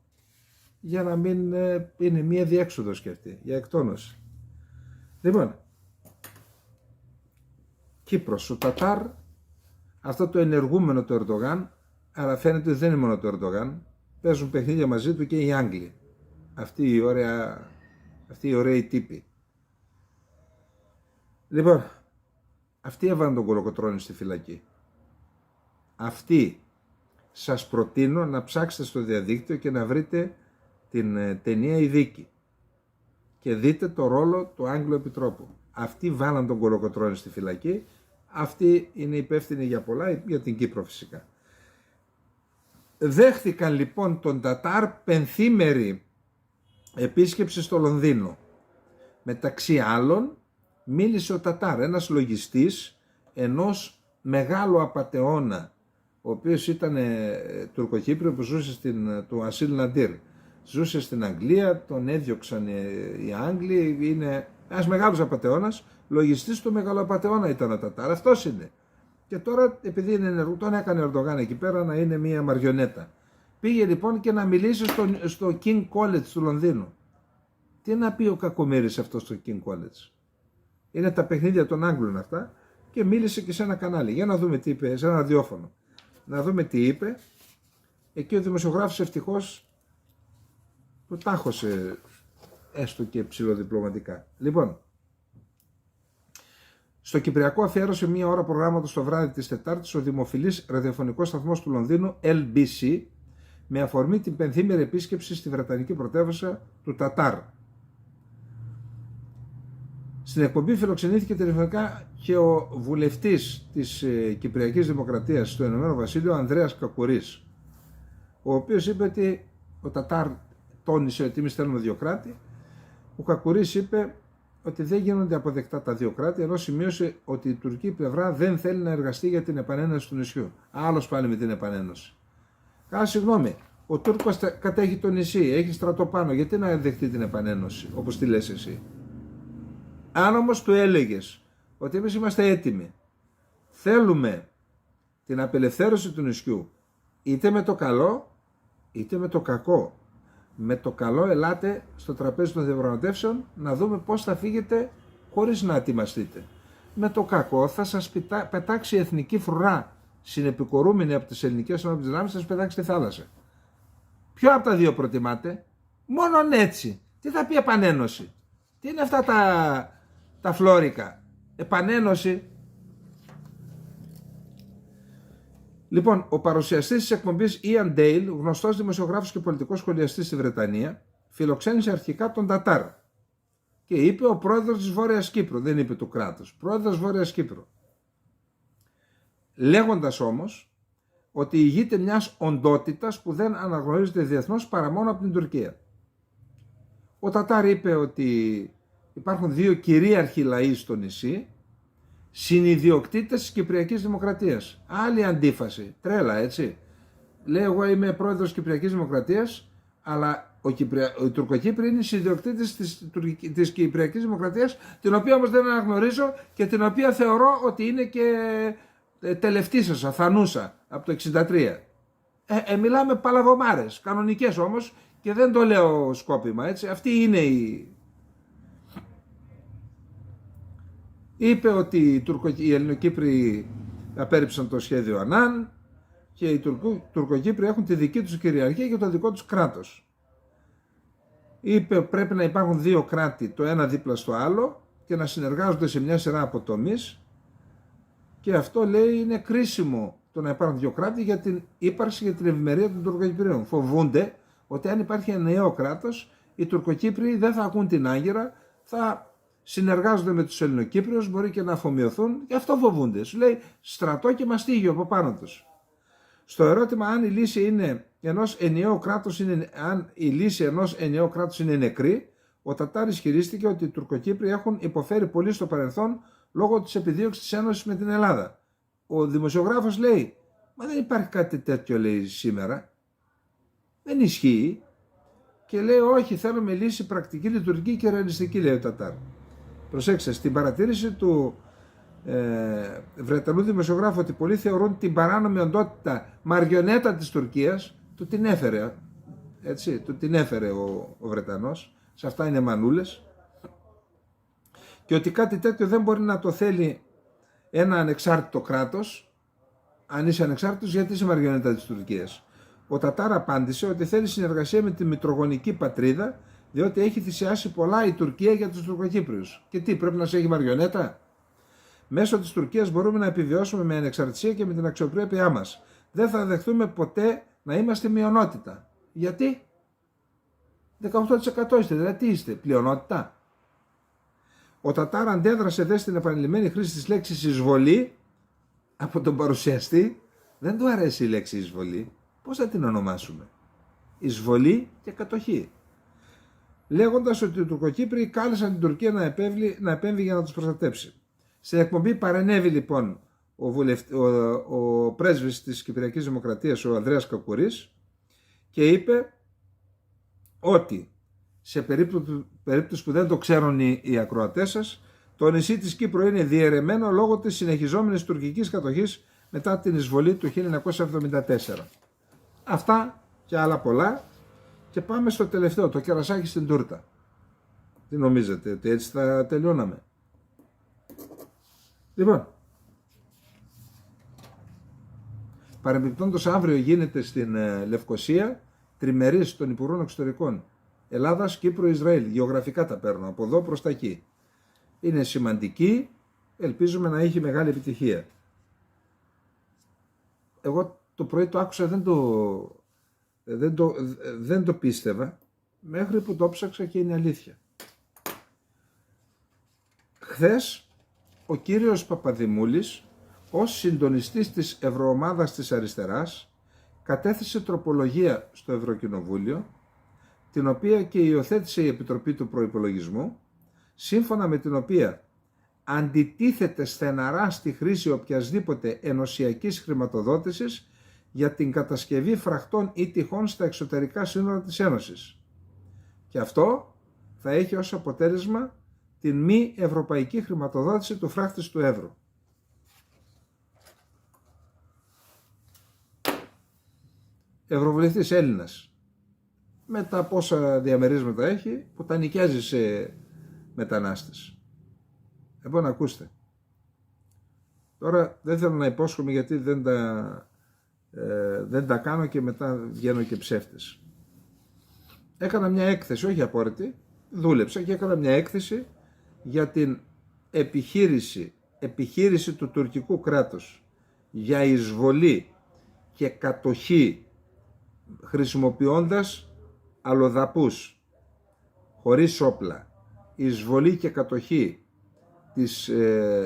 για να μην είναι μία διέξοδος και αυτή, για εκτόνωση. Λοιπόν, Κύπρος, ο Τατάρ, αυτό το ενεργούμενο του Ερντογάν, αλλά φαίνεται ότι δεν είναι μόνο το Ερντογάν, παίζουν παιχνίδια μαζί του και οι Άγγλοι. Αυτοί οι ωραίοι τύποι. Λοιπόν, αυτοί έβαλαν τον Κολοκοτρώνη στη φυλακή. Αυτοί σας προτείνω να ψάξετε στο διαδίκτυο και να βρείτε την ταινία «Η Δίκη» και δείτε το ρόλο του Άγγλου Επιτρόπου. Αυτοί βάλαν τον Κολοκοτρώνη στη φυλακή, αυτοί είναι υπεύθυνοι για πολλά, για την Κύπρο φυσικά. Δέχθηκαν λοιπόν τον Τατάρ πενθήμερη επίσκεψη στο Λονδίνο. Μεταξύ άλλων μίλησε ο Τατάρ, ένας λογιστής ενός μεγάλου απατεώνα, ο οποίος ήταν Τουρκοκύπριο που ζούσε του Ασίλ Ναντήρ. Ζούσε στην Αγγλία, τον έδιωξαν οι Άγγλοι, είναι ένας μεγάλος απατεώνας, λογιστής του μεγαλοαπατεώνα ήταν ο Τατάρ, αυτός είναι. Και τώρα επειδή είναι ενεργό, τον έκανε ο Ερντογάν εκεί πέρα να είναι μια μαριονέτα. Πήγε λοιπόν και να μιλήσει στο King College του Λονδίνου. Τι να πει ο κακομοίρης αυτό στο King College. Είναι τα παιχνίδια των Άγγλων αυτά και μίλησε και σε ένα κανάλι. Για να δούμε τι είπε, σε ένα ραδιόφωνο. Να δούμε τι είπε. Εκεί ο δημοσιογράφος ευτυχώς το τάχωσε έστω και ψηλοδιπλωματικά. Λοιπόν, στο Κυπριακό αφιέρωσε μία ώρα προγράμματος το βράδυ της Τετάρτης ο δημοφιλής ραδιοφωνικός σταθμός του Λονδίνου LBC με αφορμή την πενθήμερη επίσκεψη στη Βρετανική πρωτεύουσα του Τατάρ. Στην εκπομπή φιλοξενήθηκε τηλεφωνικά και ο βουλευτής της Κυπριακής Δημοκρατίας στο Ηνωμένο Βασίλειο, Ανδρέας Κακουρής, ο οποίος είπε ότι ο Τατάρ τόνισε ότι εμείς θέλουμε δύο κράτη. Ο Κακουρής είπε ότι δεν γίνονται αποδεκτά τα δύο κράτη, ενώ σημείωσε ότι η τουρκική πλευρά δεν θέλει να εργαστεί για την επανένωση του νησιού. Άλλος πάλι με την επανένωση. Καλά, συγγνώμη, ο Τούρκος κατέχει το νησί, έχει στρατό πάνω, γιατί να δεχτεί την επανένωση, όπως τη λες εσύ. Αν όμως του έλεγες ότι εμείς είμαστε έτοιμοι θέλουμε την απελευθέρωση του νησιού είτε με το καλό είτε με το κακό. Με το καλό ελάτε στο τραπέζι των διαπραγματεύσεων να δούμε πώς θα φύγετε χωρίς να ετοιμαστείτε. Με το κακό θα σας πετάξει η εθνική φρουρά συνεπικορούμενη από τις ελληνικές ενόπλες δυνάμεις, θα σας πετάξει στη θάλασσα. Ποιο από τα δύο προτιμάτε? Μόνον έτσι. Τι θα πει επανένωση? Τι είναι αυτά τα φλόρικα? Επανένωση. Λοιπόν, ο παρουσιαστής της εκπομπής Ian Dale, γνωστός δημοσιογράφος και πολιτικός σχολιαστής στη Βρετανία, φιλοξένησε αρχικά τον Τατάρ και είπε ο πρόεδρος της Βόρειας Κύπρου, δεν είπε του κράτους, πρόεδρος Βόρειας Κύπρου. Λέγοντας όμως ότι ηγείται μιας οντότητας που δεν αναγνωρίζεται διεθνώς παρά μόνο από την Τουρκία. Ο Τατάρ είπε ότι υπάρχουν δύο κυρίαρχοι λαοί στο νησί, συνιδιοκτήτες της Κυπριακής Δημοκρατίας. Άλλη αντίφαση, τρέλα έτσι. Λέει εγώ είμαι πρόεδρος της Κυπριακής Δημοκρατίας, αλλά οι Τουρκοκύπροι είναι συνιδιοκτήτες της Κυπριακής Δημοκρατίας, την οποία όμως δεν αναγνωρίζω και την οποία θεωρώ ότι είναι και τελευταίσα, θανούσα από το 1963. Μιλάμε παλαβομάρες, κανονικές όμως, και δεν το λέω σκόπιμα έτσι. Αυτή είναι η... Είπε ότι οι Ελληνοκύπροι απέρριψαν το σχέδιο Ανάν και οι Τουρκοκύπροι έχουν τη δική τους κυριαρχία και το δικό τους κράτος. Είπε πρέπει να υπάρχουν δύο κράτη, το ένα δίπλα στο άλλο, και να συνεργάζονται σε μια σειρά από τομείς, και αυτό λέει είναι κρίσιμο το να υπάρχουν δύο κράτη για την ύπαρξη και την ευημερία των Τουρκοκυπρίων. Φοβούνται ότι αν υπάρχει ένα νέο κράτος, οι Τουρκοκύπροι δεν θα ακούν την Άγκυρα, θα συνεργάζονται με τους Ελληνοκύπριους, μπορεί και να αφομοιωθούν, γι' αυτό φοβούνται. Σου λέει στρατό και μαστίγιο από πάνω τους. Στο ερώτημα αν η λύση ενός ενιαίου κράτους είναι νεκρή, ο Τατάρ ισχυρίστηκε ότι οι Τουρκοκύπροι έχουν υποφέρει πολύ στο παρελθόν λόγω της επιδίωξης της Ένωσης με την Ελλάδα. Ο δημοσιογράφος λέει, μα δεν υπάρχει κάτι τέτοιο λέει σήμερα. Δεν ισχύει. Και λέει όχι, θέλουμε λύση πρακτική, λειτουργική και ρεαλιστική, λέει ο Τατάρ. Προσέξτε, στην παρατήρηση του Βρετανού δημοσιογράφου ότι πολλοί θεωρούν την παράνομη οντότητα μαριονέτα της Τουρκίας, του την έφερε, έτσι, του την έφερε ο Βρετανός, σε αυτά είναι μανούλες, και ότι κάτι τέτοιο δεν μπορεί να το θέλει ένα ανεξάρτητο κράτος. Αν είσαι ανεξάρτητος, γιατί είσαι μαριονέτα της Τουρκίας? Ο Τατάρ απάντησε ότι θέλει συνεργασία με τη μητρογονική πατρίδα, διότι έχει θυσιάσει πολλά η Τουρκία για τους Τουρκοκύπριους. Και τι, πρέπει να σε έχει μαριονέτα? Μέσω της Τουρκίας μπορούμε να επιβιώσουμε με ανεξαρτησία και με την αξιοπρέπειά μας. Δεν θα δεχτούμε ποτέ να είμαστε μειονότητα. Γιατί? 18% είστε, δηλαδή τι είστε, πλειονότητα? Ο Τατάρ αντέδρασε δε στην επανειλημμένη χρήση της λέξης εισβολή από τον παρουσιαστή. Δεν του αρέσει η λέξη εισβολή. Πώς θα την ονομάσουμε? Εισβολή και κατοχή. Λέγοντας ότι οι Τουρκοκύπροι κάλεσαν την Τουρκία να επέμβει για να τους προστατέψει. Στην εκπομπή παρενέβη λοιπόν ο πρέσβης της Κυπριακής Δημοκρατίας, ο Ανδρέας Κακουρής, και είπε ότι σε περίπτωση που δεν το ξέρουν οι ακροατές σας, το νησί της Κύπρου είναι διαιρεμένο λόγω της συνεχιζόμενης τουρκικής κατοχής μετά την εισβολή του 1974. Αυτά και άλλα πολλά, και πάμε στο τελευταίο, το κερασάκι στην τούρτα. Τι νομίζετε, ότι έτσι θα τελειώναμε? Λοιπόν, παρεμπιπτόντως αύριο γίνεται στην Λευκοσία τριμερής των Υπουργών Εξωτερικών Ελλάδας, Κύπρου, Ισραήλ. Γεωγραφικά τα παίρνω από εδώ προς τα εκεί. Είναι σημαντική, ελπίζουμε να έχει μεγάλη επιτυχία. Εγώ το πρωί το άκουσα, δεν το πίστευα, μέχρι που το ψάξα και είναι αλήθεια. Χθες ο κύριος Παπαδημούλης, ως συντονιστής της Ευρωομάδας της Αριστεράς, κατέθεσε τροπολογία στο Ευρωκοινοβούλιο, την οποία και υιοθέτησε η Επιτροπή του Προϋπολογισμού, σύμφωνα με την οποία αντιτίθεται στεναρά στη χρήση οποιασδήποτε ενωσιακής χρηματοδότησης για την κατασκευή φραχτών ή τυχών στα εξωτερικά σύνορα της Ένωσης. Και αυτό θα έχει ως αποτέλεσμα την μη ευρωπαϊκή χρηματοδότηση του φράχτης του εύρου. ευρωβουλευτής Έλληνας, με τα πόσα διαμερίσματα έχει, που τα νοικιάζει σε μετανάστες. Λοιπόν, ακούστε. Τώρα δεν θέλω να υπόσχομαι, γιατί δεν τα κάνω και μετά βγαίνω και ψεύτες. Έκανα μια έκθεση, όχι απόρριτη, δούλεψα και έκανα μια έκθεση για την επιχείρηση του τουρκικού κράτους για εισβολή και κατοχή χρησιμοποιώντας αλλοδαπούς χωρίς όπλα, εισβολή και κατοχή της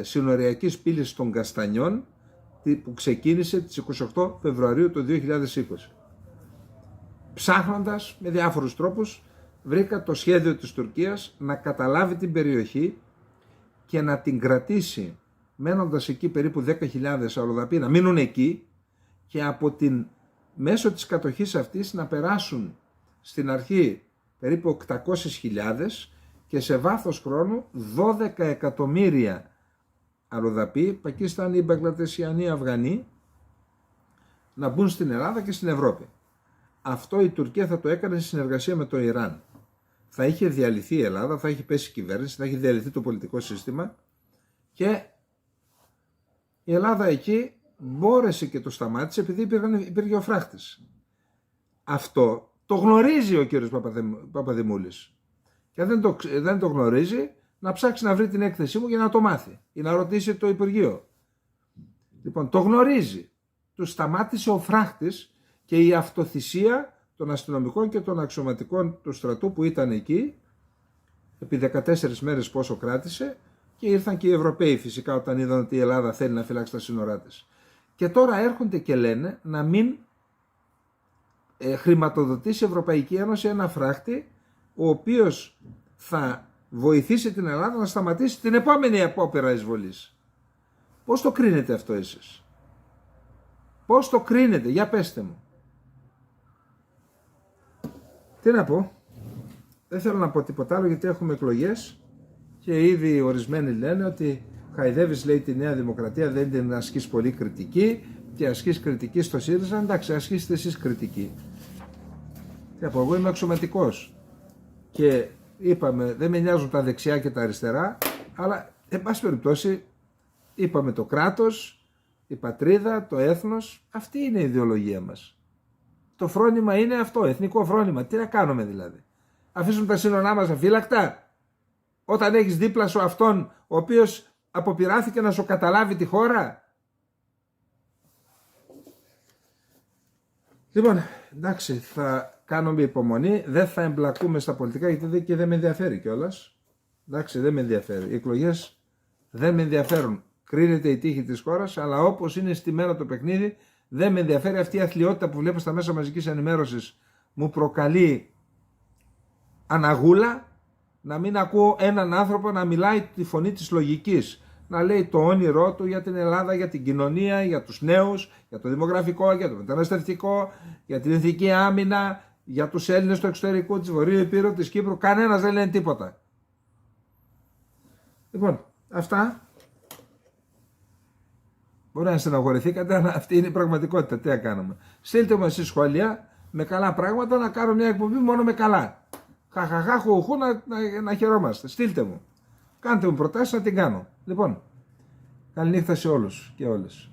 συνοριακής πύλης των Καστανιών, που ξεκίνησε τις 28 Φεβρουαρίου του 2020. Ψάχνοντας με διάφορους τρόπους, βρήκα το σχέδιο της Τουρκίας να καταλάβει την περιοχή και να την κρατήσει, μένοντας εκεί περίπου 10.000 αλλοδαποί να μείνουν εκεί, και μέσω της κατοχής αυτής να περάσουν στην αρχή περίπου 800.000 και σε βάθος χρόνου 12 εκατομμύρια αλλοδαποί, Πακιστανοί, Μπαγκλαντεσιανοί, Αφγανοί, να μπουν στην Ελλάδα και στην Ευρώπη. Αυτό η Τουρκία θα το έκανε σε συνεργασία με το Ιράν. Θα είχε διαλυθεί η Ελλάδα, θα είχε πέσει η κυβέρνηση, θα είχε διαλυθεί το πολιτικό σύστημα, και η Ελλάδα εκεί μπόρεσε και το σταμάτησε επειδή υπήρχε ο φράχτης. Αυτό το γνωρίζει ο κύριος Παπαδημούλης, και αν δεν το γνωρίζει, να ψάξει να βρει την έκθεσή μου για να το μάθει ή να ρωτήσει το Υπουργείο. Λοιπόν, το γνωρίζει. Του σταμάτησε ο φράχτης και η αυτοθυσία των αστυνομικών και των αξιωματικών του στρατού που ήταν εκεί επί 14 μέρες πόσο κράτησε, και ήρθαν και οι Ευρωπαίοι φυσικά όταν είδαν ότι η Ελλάδα θέλει να φυλάξει τα σύνορά της. Και τώρα έρχονται και λένε να μην χρηματοδοτήσει η Ευρωπαϊκή Ένωση ένα φράχτη ο οποίος θα βοηθήσει την Ελλάδα να σταματήσει την επόμενη απόπειρα εισβολής. Πώς το κρίνετε αυτό εσείς? Πώς το κρίνετε? Για πέστε μου. Τι να πω? Δεν θέλω να πω τίποτα άλλο, γιατί έχουμε εκλογές και ήδη ορισμένοι λένε ότι χαϊδεύεις, λέει, τη Νέα Δημοκρατία, δεν την ασκείς πολύ κριτική και ασκείς κριτική στο ΣΥΡΙΖΑ. Εντάξει, ασκήστε εσείς κριτική. Τι να πω, εγώ είμαι αξιωματικός και είπαμε δεν με νοιάζουν τα δεξιά και τα αριστερά, αλλά εν πάση περιπτώσει είπαμε το κράτος, η πατρίδα, το έθνος, αυτή είναι η ιδεολογία μας. Το φρόνημα είναι αυτό, εθνικό φρόνημα. Τι να κάνουμε δηλαδή? Αφήσουμε τα σύνορά μας αφύλακτα όταν έχεις δίπλα σου αυτόν ο οποίος αποπειράθηκε να σου καταλάβει τη χώρα? Λοιπόν, εντάξει, θα κάνουμε υπομονή, δεν θα εμπλακούμε στα πολιτικά, γιατί και δεν με ενδιαφέρει κιόλας. Εντάξει, δεν με ενδιαφέρει. Οι εκλογές δεν με ενδιαφέρουν. Κρίνεται η τύχη της χώρας, αλλά όπως είναι στημένο το παιχνίδι, δεν με ενδιαφέρει. Αυτή η αθλιότητα που βλέπω στα μέσα μαζικής ενημέρωσης μου προκαλεί αναγούλα, να μην ακούω έναν άνθρωπο να μιλάει τη φωνή της λογικής, να λέει το όνειρό του για την Ελλάδα, για την κοινωνία, για τους νέους, για το δημογραφικό, για το μεταναστευτικό, για την ηθική άμυνα, για τους Έλληνες του εξωτερικού, της Βορείου Υπήρου, της Κύπρου. Κανένας δεν λένε τίποτα. Λοιπόν, αυτά. Μπορεί να στεναχωρηθήκατε, αλλά αυτή είναι η πραγματικότητα. Τι να κάνουμε? Στείλτε μου εσείς σχόλια με καλά πράγματα, να κάνω μια εκπομπή μόνο με καλά. Χαχαχά, χουχού, να χαιρόμαστε. Στείλτε μου. Κάντε μου προτάσεις να την κάνω. Λοιπόν, καληνύχτα σε όλους και όλες.